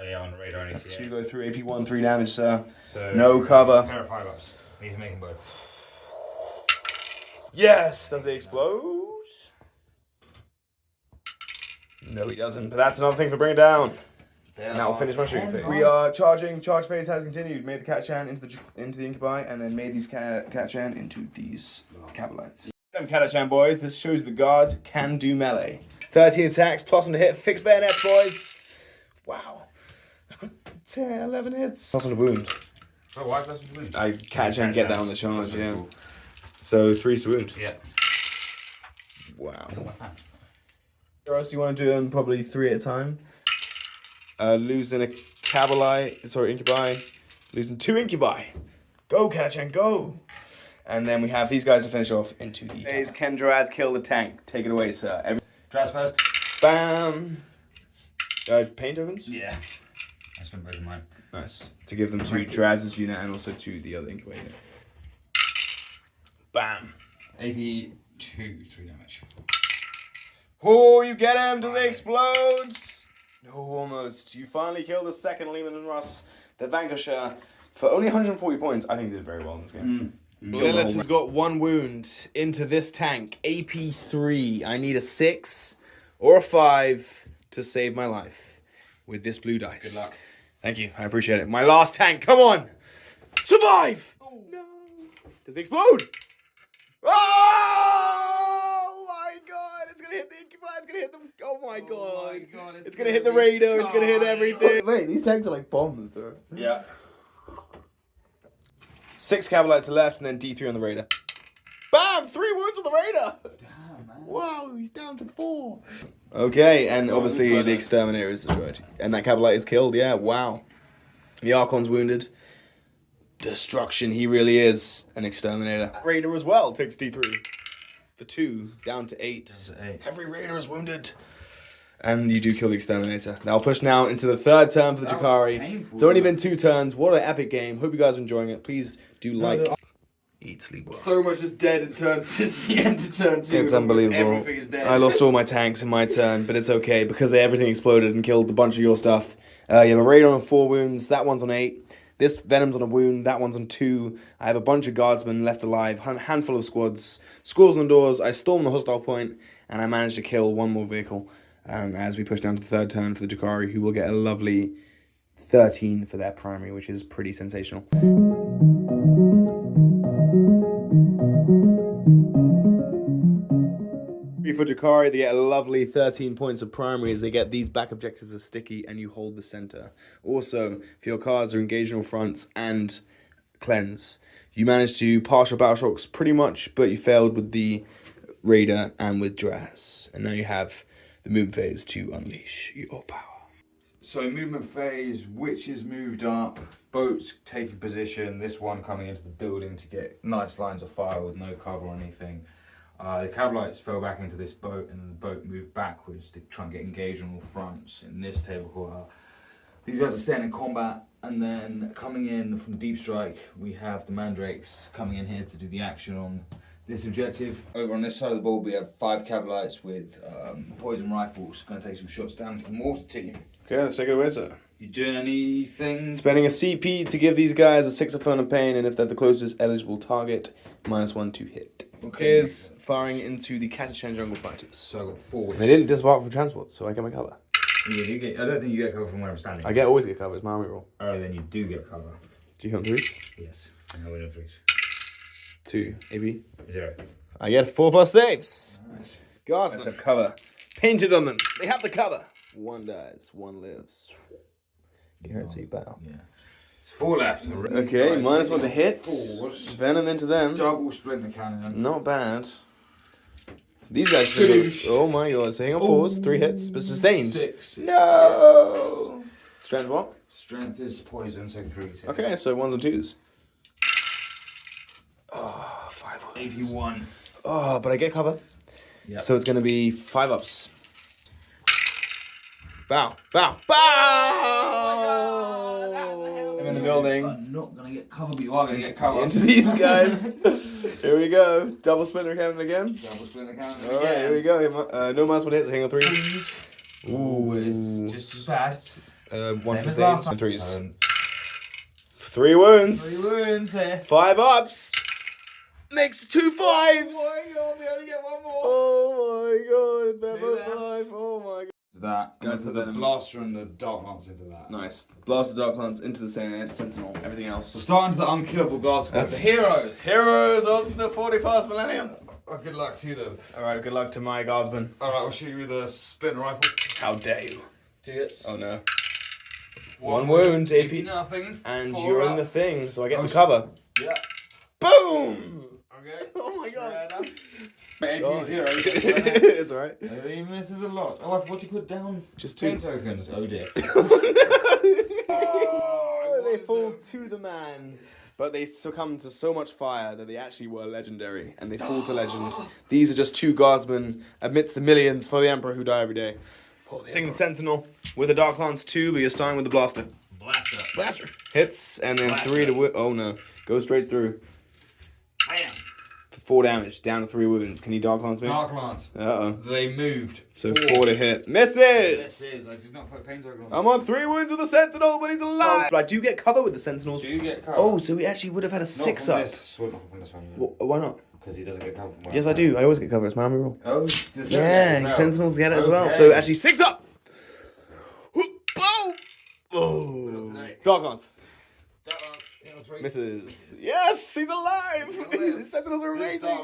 B: Yeah, on the radar, I need
A: That's
B: to
A: 2 go through. AP 1, 3 damage, sir.
B: So,
A: No cover.
B: Pair of 5-ups. Need to make them both.
A: Yes! Does he explode? No, he doesn't. But that's another thing for bring it down. And that will finish my shooting phase. We are charging. Charge phase has continued. Made the Catachan into the Incubi, and then made these Catachan into these Cabalites. Catachan, boys. This shows the guard can do melee. 13 attacks, plus 1 to hit. Fixed bayonets, boys. Wow. I've got 10, 11 hits. Plus 1 to wound.
B: Oh, why plus 1 to wound?
A: I Catachan get that on the charge, yeah. Cool. So 3 to wound.
B: Yeah.
A: Wow. Or else you want to do them probably 3 at a time. Losing a Incubi. Losing 2 Incubi. Go, Catachan, go! And then we have these guys to finish off into the... Phase. Can Draz kill the tank? Take it away, sir.
B: Draz first.
A: Bam! Paint tokens?
B: Yeah. I spent both of mine.
A: Nice. To give them to Draz's unit and also to the other Incubi unit. Bam!
B: AP 2, 3 damage.
A: Oh, you get him! Does it explode? No, almost. You finally killed the second Lehman and Russ, the Vanquisher, for only 140 points. I think he did very well in this game. Lilith has got 1 wound into this tank. AP 3. I need a 6 or a 5 to save my life with this blue dice.
B: Good luck.
A: Thank you. I appreciate it. My last tank. Come on! Survive! Oh, no. Does it explode? Oh my god! It's gonna hit the Incubi, it's gonna hit the... Oh my god. It's gonna hit the Raider, it's gonna hit everything. Wait, these tanks are like bombs, bro.
B: Yeah.
A: 6 Cabalites are left and then D3 on the Raider. Bam! 3 wounds on the Raider!
B: Damn, man.
A: Whoa, he's down to 4. Okay, and obviously the Exterminator is destroyed. And that Cabalite is killed, yeah, wow. The Archon's wounded. Destruction, he really is an Exterminator. Raider as well takes D3 for 2, down to 8. Every Raider is wounded. And you do kill the Exterminator. That'll push now into the 3rd turn for the Drukhari. It's only been 2 turns. What an epic game. Hope you guys are enjoying it. Please do like, eat, sleep well.
D: So much is dead in turn to the end of turn 2.
A: It's unbelievable.
D: Everything is dead.
A: I lost all my tanks in my turn, but it's okay because everything exploded and killed a bunch of your stuff. You have a Raider on 4 wounds. That one's on 8. This Venom's on a wound, that one's on 2. I have a bunch of guardsmen left alive, a handful of squads. Scores on the doors, I storm the hostile point, and I managed to kill 1 more vehicle as we push down to the 3rd turn for the Drukhari, who will get a lovely 13 for their primary, which is pretty sensational. For Drukhari, they get a lovely 13 points of primary as they get these back objectives of Sticky and you hold the center. Also, for your cards are engage in all fronts and cleanse. You managed to partial battle shocks pretty much, but you failed with the Raider and with Draz. And now you have the movement phase to unleash your power.
B: So movement phase, witches moved up, boats taking position, this one coming into the building to get nice lines of fire with no cover or anything. The Cabalites fell back into this boat and then the boat moved backwards to try and get engaged on all fronts in this table quarter. These guys are staying in combat, and then coming in from deep strike we have the Mandrakes coming in here to do the action on this objective. Over on this side of the board we have 5 Cabalites with poison rifles, going to take some shots down to the mortar team.
A: Okay, let's take it away, sir.
B: You doing anything?
A: Spending a CP to give these guys a 6 of fun and pain, and if they're the closest eligible target, -1 to hit.
B: Okay.
A: Here's firing into the Catachan jungle fighters.
B: So I got 4 witches.
A: They didn't disembark from transport, so I get my cover.
B: Yeah, you get, I don't think you get cover from where I'm standing.
A: I always get cover, it's my army rule.
B: Oh, then you do get cover.
A: Do you count 3s?
B: Yes. I win on 3s.
A: 2, AB.
B: 0.
A: I get 4+ saves.
B: Nice.
A: Guardsmen have cover. Painted on them. They have the cover. 1 dies, 1 lives. You heard, so you bow.
B: Yeah. It's 4 left.
A: Okay, -1 to hit.
B: 4s.
A: Venom into them.
B: Double splinter cannon.
A: Not bad. These guys should oh my god, so hang on 4s, 3 hits, but sustained.
B: 6.
A: No! Strength what?
B: Strength is poison, so 3. So
A: Okay, so 1s and 2s. Oh, 5 wounds.
B: AP 1.
A: Oh, but I get cover.
B: Yep.
A: So it's going to be 5 ups. Bow. I'm in the building.
B: I'm not gonna get cover, but you are gonna get cover.
A: Into these guys. Here we go. Double splinter cannon again.
B: Double splinter cannon
A: All right, here we go. No mouse one hits. Hang on threes.
B: Ooh, it's just as bad.
A: One to
B: as last
A: stage.
B: time.
A: Threes. 3 wounds.
B: 3 wounds there.
A: 5 ups. Makes 2 fives.
B: Oh my god, we only get one more.
A: Oh my god. That
B: Two
A: was
B: left.
A: 5. Oh my god.
B: That.
A: Guys,
B: Put
A: the
B: the
A: Venom.
B: blaster and the dark lance into that.
A: Nice. Blast the Dark Lance into the Sentinel. Everything
B: We're
A: else.
B: starting to the unkillable guard squad.
A: That's-
B: The heroes.
A: Heroes of the 41st millennium.
B: Oh, good luck to them.
A: Alright, good luck to my guardsman.
B: Alright, I'll shoot you with a splinter rifle.
A: How dare you?
B: 2 hits.
A: Oh no. One wound, AP.
B: Nothing.
A: And
B: 4
A: you're
B: up.
A: in the thing, so I get
B: Oh,
A: the cover.
B: Yeah.
A: Boom!
B: Okay.
A: Oh my god.
B: AP 0.
A: It's alright.
B: He misses a lot. Oh, what you put down?
A: Just
B: Pain
A: 2.
B: tokens. Oh dear.
A: They fall to the man. But they succumb to so much fire that they actually were legendary. And they fall to legend. These are just 2 guardsmen amidst the millions for the Emperor who die every day. Taking the Sentinel with a Dark Lance 2, but you're starting with the Blaster. Blaster. Hits, and then
B: Blaster.
A: 3 to oh no. Go straight through.
B: Bam.
A: For 4 damage, down to 3 wounds. Can you Dark Lance me?
B: Dark lance.
A: Uh-oh.
B: They moved.
A: So 4 to hit. Misses!
B: This is. I did not put pain token on.
A: I'm on 3 wounds with the Sentinel, but he's alive! But I do get cover with the Sentinels.
B: Do you get cover?
A: Oh, so we actually would have had a 6 up.
B: Not from this one.
A: Why not?
B: Because he doesn't get cover from
A: Yes, I do. I always get cover. It's my army roll.
B: Oh,
A: Yeah, Sentinels get it as well.
B: Okay.
A: So actually 6 up! Boom! Oh! Dark Lance. Misses. Yes, he's alive! The Sentinels are amazing!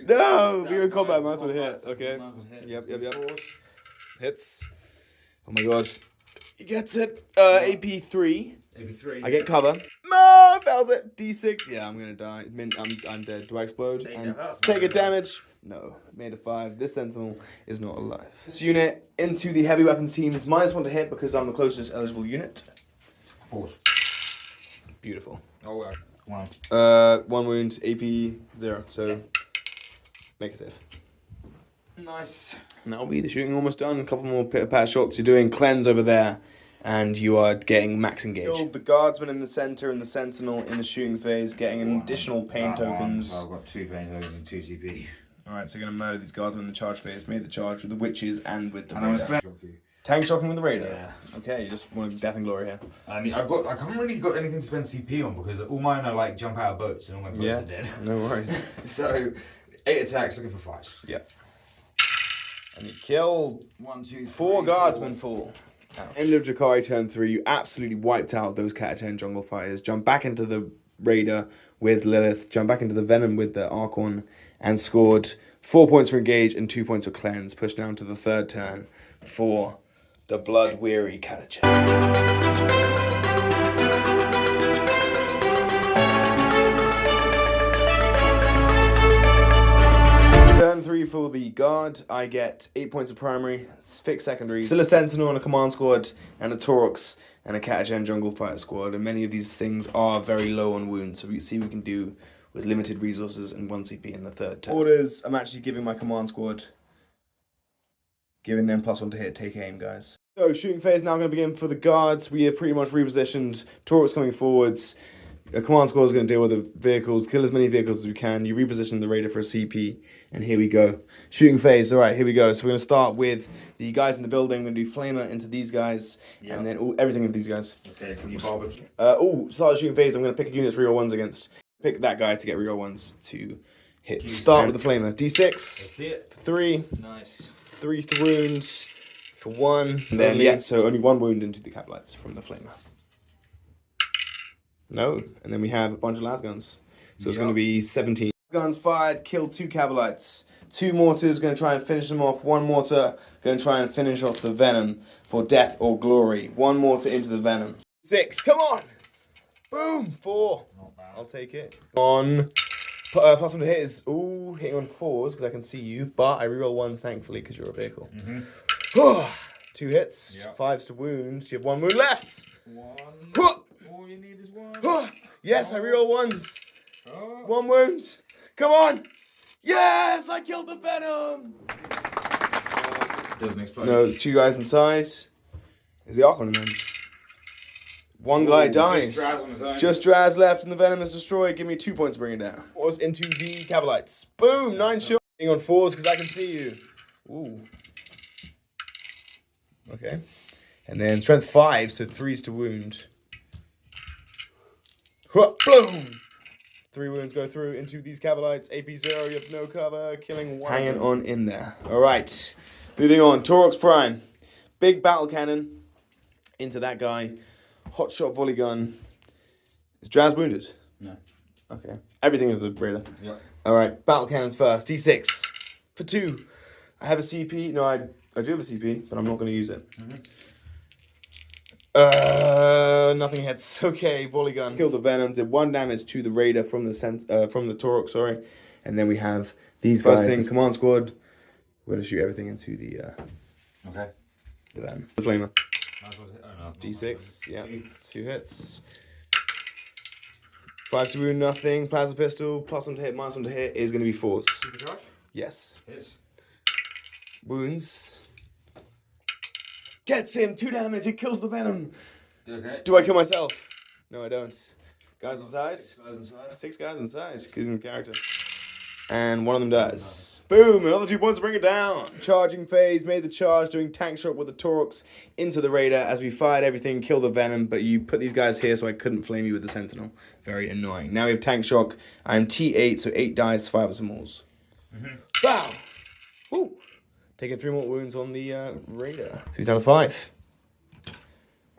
A: No, we're in combat, mouse would hit. Okay. Yep. Hits. Oh my god. He gets it. AP3.
B: AP3.
A: I get cover. No, fails it. D6. Yeah, I'm gonna die. I'm dead. Do I explode? And take a damage? No. Made a 5. This Sentinel is not alive. This unit into the heavy weapons team is -1 to hit because I'm the closest eligible unit.
B: Pause.
A: Beautiful.
B: Oh, well.
A: 1 wound, AP 0. So make a save.
B: Nice.
A: And that'll be the shooting almost done. A couple more pitter-patter shots. You're doing cleanse over there, and you are getting max engage. The guardsman in the center and the sentinel in the shooting phase, getting an additional pain tokens.
B: So I've got 2 pain tokens and 2 CP.
A: Alright, so you're gonna murder these guardsmen in the charge phase. Made the charge with the witches and with the
B: And I'm
A: raider.
B: gonna
A: Tank shocking with the raider.
B: Yeah.
A: Okay, you just want death and glory here.
B: I haven't really got anything to spend CP on because all mine are like jump out of boats and all my boats are dead.
A: No worries.
B: So 8 attacks, looking for 5s.
A: Yep. And you kill
B: 1, 2, 3,
A: 4 guardsmen fall. End of Drukhari turn 3, you absolutely wiped out those Catachan jungle fighters. Jump back into the Raider with Lilith, jump back into the Venom with the Archon, and scored 4 points for engage and 2 points for cleanse. Pushed down to the 3rd turn for the blood-weary Catachan. Turn 3 for the guard, I get 8 points of primary, 6 secondaries, still a sentinel and a command squad, and a Taurox and a Catachan jungle fighter squad, and many of these things are very low on wounds, so we see what we can do with limited resources and 1 CP in the 3rd turn. Orders, I'm actually giving my command squad, giving them +1 to hit, take aim guys. So shooting phase now going to begin for the guards, we have pretty much repositioned, Taurox coming forwards, a command squad is going to deal with the vehicles, kill as many vehicles as we can. You reposition the Raider for a CP, and here we go. Shooting phase, alright, here we go. So we're going to start with the guys in the building. We're going to do Flamer into these guys, and then everything into these guys.
B: Okay, can you barbecue?
A: Start the shooting phase. I'm going to pick units reroll 1s against. Pick that guy to get reroll 1s to hit. Start with the Flamer. D6.
B: Let's see it.
A: 3.
B: Nice.
A: 3 to wounds for 1. And then, so only 1 wound into the Capitalites from the Flamer. No, and then we have a bunch of las guns. So it's going to be 17. Guns fired, killed 2 Cabalites. 2 mortars, going to try and finish them off. 1 mortar, going to try and finish off the Venom for death or glory. 1 mortar into the Venom. 6, come on! Boom, 4. I'll take it. On, +1 to hit is, ooh, hitting on 4s because I can see you, but I reroll 1s thankfully because you're a vehicle. 2 hits, 5s to wounds. You have 1 wound left.
B: 1. All you need is 1.
A: Yes, I reroll 1s. 1 wound. Come on. Yes, I killed the Venom.
B: Doesn't explode.
A: No, 2 guys inside. Is the Archon in there? One guy dies.
B: Just Draz on his own.
A: Just Draz left and the Venom is destroyed. Give me 2 points to bring it down. Was into the Cavalites. Boom! 9 shots. On 4s because I can see you. Ooh. Okay. And then strength 5, so 3s to wound. Boom! 3 wounds go through into these Cavalites. AP 0, you have no cover. Killing 1. Hanging on in there. Alright. Moving on. Taurox Prime. Big battle cannon. Into that guy. Hot shot volley gun. Is Draz wounded?
B: No.
A: Okay. Everything is the Raider.
B: Yep.
A: Alright. Battle cannons first. D6. For 2. I have a CP. No, I do have a CP, but I'm not going to use it. Nothing hits. Okay, volley gun. Killed the Venom. Did 1 damage to the Raider from the Taurox, sorry. And then we have these guys. First thing, command squad. We're going to shoot everything into the
B: Okay.
A: The Venom. The Flamer.
B: Oh, no,
A: D6. Yeah. 2 hits. 5 to wound, nothing. Plasma pistol. +1 to hit, -1 to hit is going to be 4s.
B: Supercharge?
A: Yes.
B: Hits.
A: Wounds. Gets him. 2 damage. It kills the Venom.
B: Okay.
A: Do I kill myself? No, I don't. Guys inside.
B: 6 guys inside.
A: 6 guys inside. Because in character. And 1 of them dies. Boom! Another 2 points to bring it down. Charging phase. Made the charge. Doing tank shot with the Taurox into the Raider. As we fired everything. Killed the Venom. But you put these guys here so I couldn't flame you with the Sentinel. Very annoying. Now we have tank shock. I'm T8. So 8 dies to 5 of some mauls. Bow! Woo! Taking 3 more wounds on the Raider. So he's down to 5.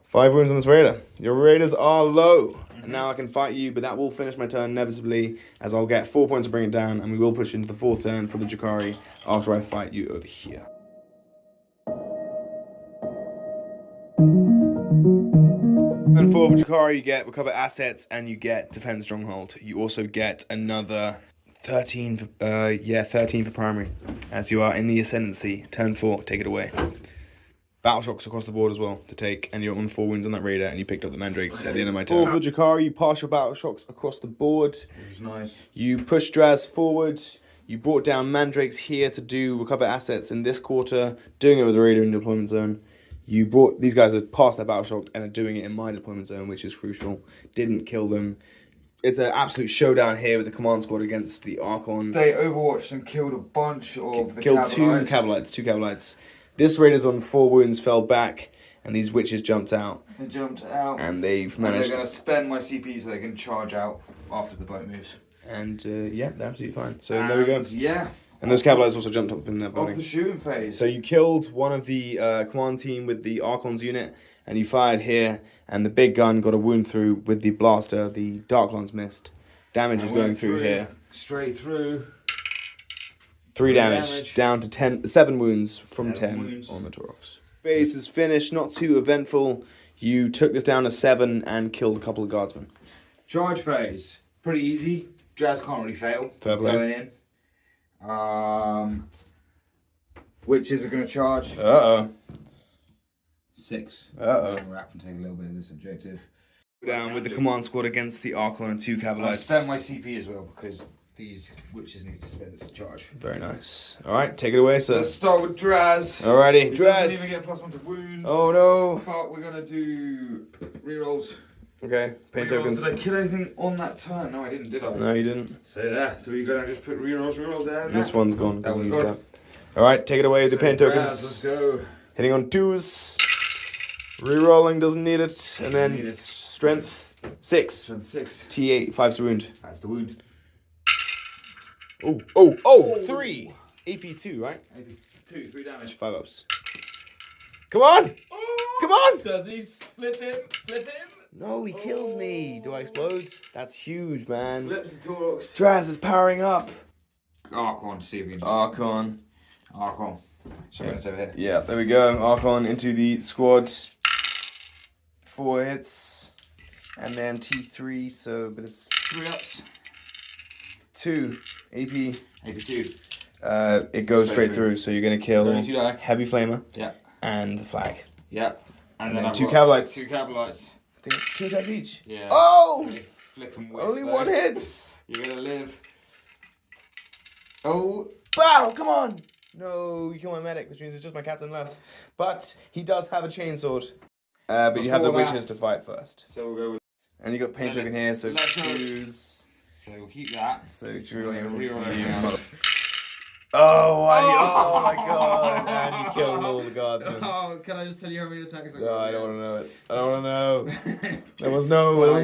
A: 5 wounds on this Raider. Your Raiders are low. And now I can fight you, but that will finish my turn inevitably, as I'll get 4 points to bring it down, and we will push into the 4th turn for the Drukhari after I fight you over here. And for Drukhari, you get recover assets, and you get defend stronghold. You also get another 13 for primary, as you are in the ascendancy. Turn 4, take it away. Battle shocks across the board as well to take, and you're on 4 wounds on that Raider, and you picked up the Mandrakes at the end of my turn. For the Drukhari, you pass your battle shocks across the board.
B: Which is nice.
A: You push Draz forward. You brought down Mandrakes here to do recover assets in this quarter, doing it with the Raider in the deployment zone. You brought these guys have passed their battle shocked and are doing it in my deployment zone, which is crucial. Didn't kill them. It's an absolute showdown here with the command squad against the Archon.
B: They overwatched and killed a bunch of the
A: Killed
B: Cavalites.
A: 2 Cavalites. This Raider's on 4 wounds, fell back, and these witches jumped out.
B: They jumped out.
A: And they've
B: And
A: managed...
B: they're going to spend my CP so they can charge out after the boat moves.
A: And, yeah, they're absolutely fine. So, there we go.
B: Yeah.
A: And those Cavalites also jumped up in their
B: Off
A: building.
B: the shooting phase.
A: So you killed one of the command team with the Archon's unit, and you fired here, and the big gun got a wound through with the blaster. The Dark Lance missed. Damage is going through here.
B: Straight through.
A: 3 damage, down to 7 wounds from
B: 7
A: 10
B: wounds.
A: on the Taurox. Base is finished, not too eventful. You took this down to 7 and killed a couple of guardsmen.
B: Charge phase. Pretty easy. Draz can't really fail.
A: Fair play.
B: Going in. Witches are going to charge. 6. Wrap and take a little bit of this objective.
A: Down with the command squad against the Archon and 2
B: I
A: Cavalites.
B: spent my CP as well because these witches need to spend it to charge.
A: Very nice. Alright, take it away, sir.
B: Let's start with Draz.
A: Alrighty,
B: He
A: Draz.
B: doesn't even get +1 to wounds.
A: Oh no.
B: But we're going to do rerolls.
A: Okay, paint tokens.
B: Did I kill anything on that turn? No, I didn't, did I?
A: No, you didn't.
B: Say that. So you're going to just put rerolls there?
A: And this one's gone.
B: That one's
A: Use
B: gone.
A: Alright, take it away with the paint
B: Let's
A: tokens.
B: go.
A: Hitting on 2s. Rerolling, doesn't need it. And then
B: Need it.
A: strength 6.
B: Strength 6.
A: T8, 5's the wound.
B: That's the wound.
A: Oh, 3. AP2, right?
B: 3 damage.
A: 5 ups. Come on! Come on!
D: Does he flip him? Flip him?
A: No, he kills me. Do I explode? That's huge, man.
D: Flips the Taurox.
A: Draz is powering up.
B: Archon, see if we can just...
A: Archon.
B: Archon. So it's over here.
A: Yeah, there we go. Archon into the squad. 4 hits. And then T3, so, but it's
B: 3 ups.
A: 2 AP.
B: AP2.
A: It goes straight through, so you're going to kill
B: Only 2 die.
A: Heavy Flamer
B: Yeah.
A: and the flag.
B: Yeah.
A: And then
B: I've
A: 2
B: got
A: Cavalites.
B: 2 Cavalites.
A: I think 2 attacks each.
B: Yeah.
A: Oh!
B: They flip and whip,
A: Only
B: though.
A: 1 hits.
B: You're gonna live. Oh.
A: Bow! Come on! No, you kill my medic, which means it's just my captain left. But he does have a chainsword. But you have the
B: Before that-
A: witches to fight first.
B: So we'll go with.
A: And you got paint token here, so
D: Let's go.
A: choose.
B: So we'll keep that.
A: So Drew,
B: We're gonna reroll it
A: yeah.
B: now.
A: Oh my god! And you killed all the guardsmen.
D: Oh, can I just tell you how many attacks I got?
A: No, I don't want to know it. I don't want to know. There was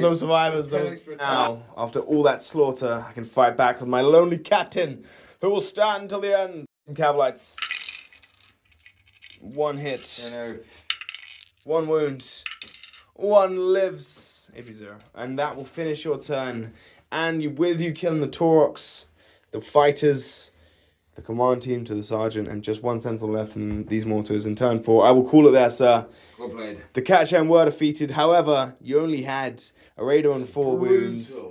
A: no survivors. There was... Now, after all that slaughter, I can fight back with my lonely captain, who will stand till the end. Some Cavalites. One hit. One wound. One lives. AP 0. And that will finish your turn. And with you killing the Taurox, the fighters, the command team to the sergeant, and just one sentinel left in these mortars in turn 4. I will call it there, sir.
B: Well played.
A: The Catachan were defeated. However, you only had a raider on 4 wounds.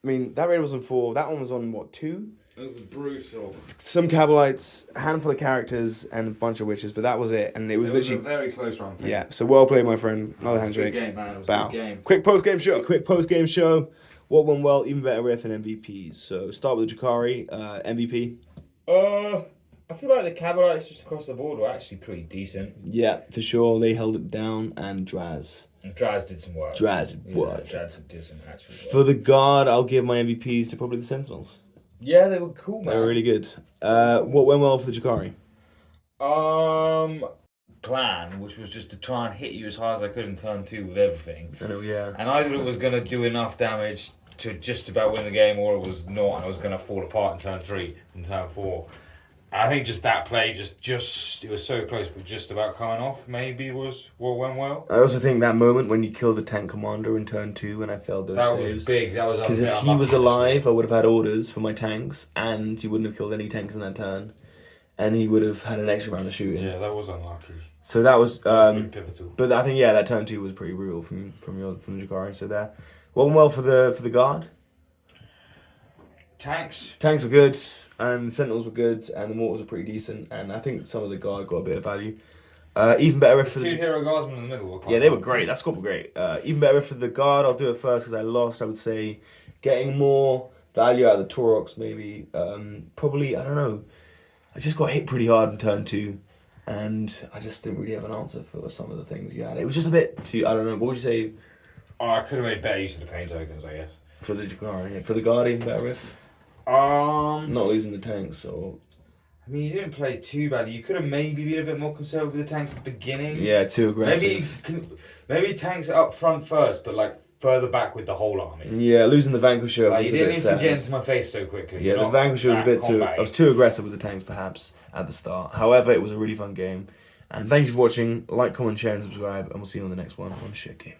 A: I mean, that raider was on 4. That one was on, what, 2?
C: That was brutal.
A: Some Cavalites, a handful of characters, and a bunch of witches, but that was it. And it was
B: It was a
A: literally...
B: very close round.
A: Yeah, so well played, my friend. Another handshake.
B: Good game, man. It was
A: Bow.
B: a good game.
A: Quick post-game show. What went well, even better riff, and MVPs. So start with the Drukhari, MVP.
B: I feel like the Cavalites just across the board were actually pretty decent.
A: Yeah, for sure. They held it down, and Draz.
B: And Draz did some work.
A: Draz did work.
B: Draz did some actual work.
A: For the guard, I'll give my MVPs to probably the Sentinels.
B: Yeah, they were cool, man.
A: They were really good. What went well for the Drukhari?
B: Plan, which was just to try and hit you as hard as I could in turn 2 with everything.
A: I know, yeah.
B: And either it was going to do enough damage to just about win the game, or it was not, and I was going to fall apart in turn 3 and turn 4. And I think just that play, just it was so close, but just about coming off, maybe was what went well.
A: I also think that moment when you killed the tank commander in turn 2 when I failed those
B: That
A: saves.
B: was big. That was
A: Because if he was alive, I would have had orders for my tanks, and he wouldn't have killed any tanks in that turn. And he would have had an extra round of shooting.
B: Yeah, that was unlucky.
A: So that was
B: Pretty pivotal.
A: but I think that turn 2 was pretty brutal from the Drukhari. So there. What went well for the guard?
B: Tanks.
A: Tanks were good, and the Sentinels were good, and the mortars were pretty decent, and I think some of the guard got a bit of value. Even better if for
B: Two
A: the
B: hero guardsmen in the middle.
A: yeah, they were great. That squad were great. Even better if for the guard, I'll do it first because I lost. I would say getting more value out of the Taurox, maybe. Probably, I don't know. I just got hit pretty hard in turn 2, and I just didn't really have an answer for some of the things you had. It was just a bit too, I don't know, what would you say
B: Oh, I could have made better use of the paint tokens, I guess.
A: for the Drukhari? Yeah, for the guard, even better if?
B: Not
A: Not losing the tanks, or...
B: I mean, you didn't play too badly. You could have maybe been a bit more conservative with the tanks at the beginning.
A: Yeah, too aggressive.
B: Maybe tanks up front first, but like further back with the whole army.
A: Yeah, losing the Vanquisher
B: Like,
A: was
B: you
A: a
B: didn't
A: bit
B: need
A: sad.
B: to get into my face so quickly.
A: Yeah,
B: You're
A: the
B: not
A: Vanquisher was a
B: that
A: bit too...
B: combat-y.
A: I was too aggressive with the tanks, perhaps, at the start. However, it was a really fun game. And thank you for watching. Like, comment, share, and subscribe. And we'll see you on the next one on Shit Gaming.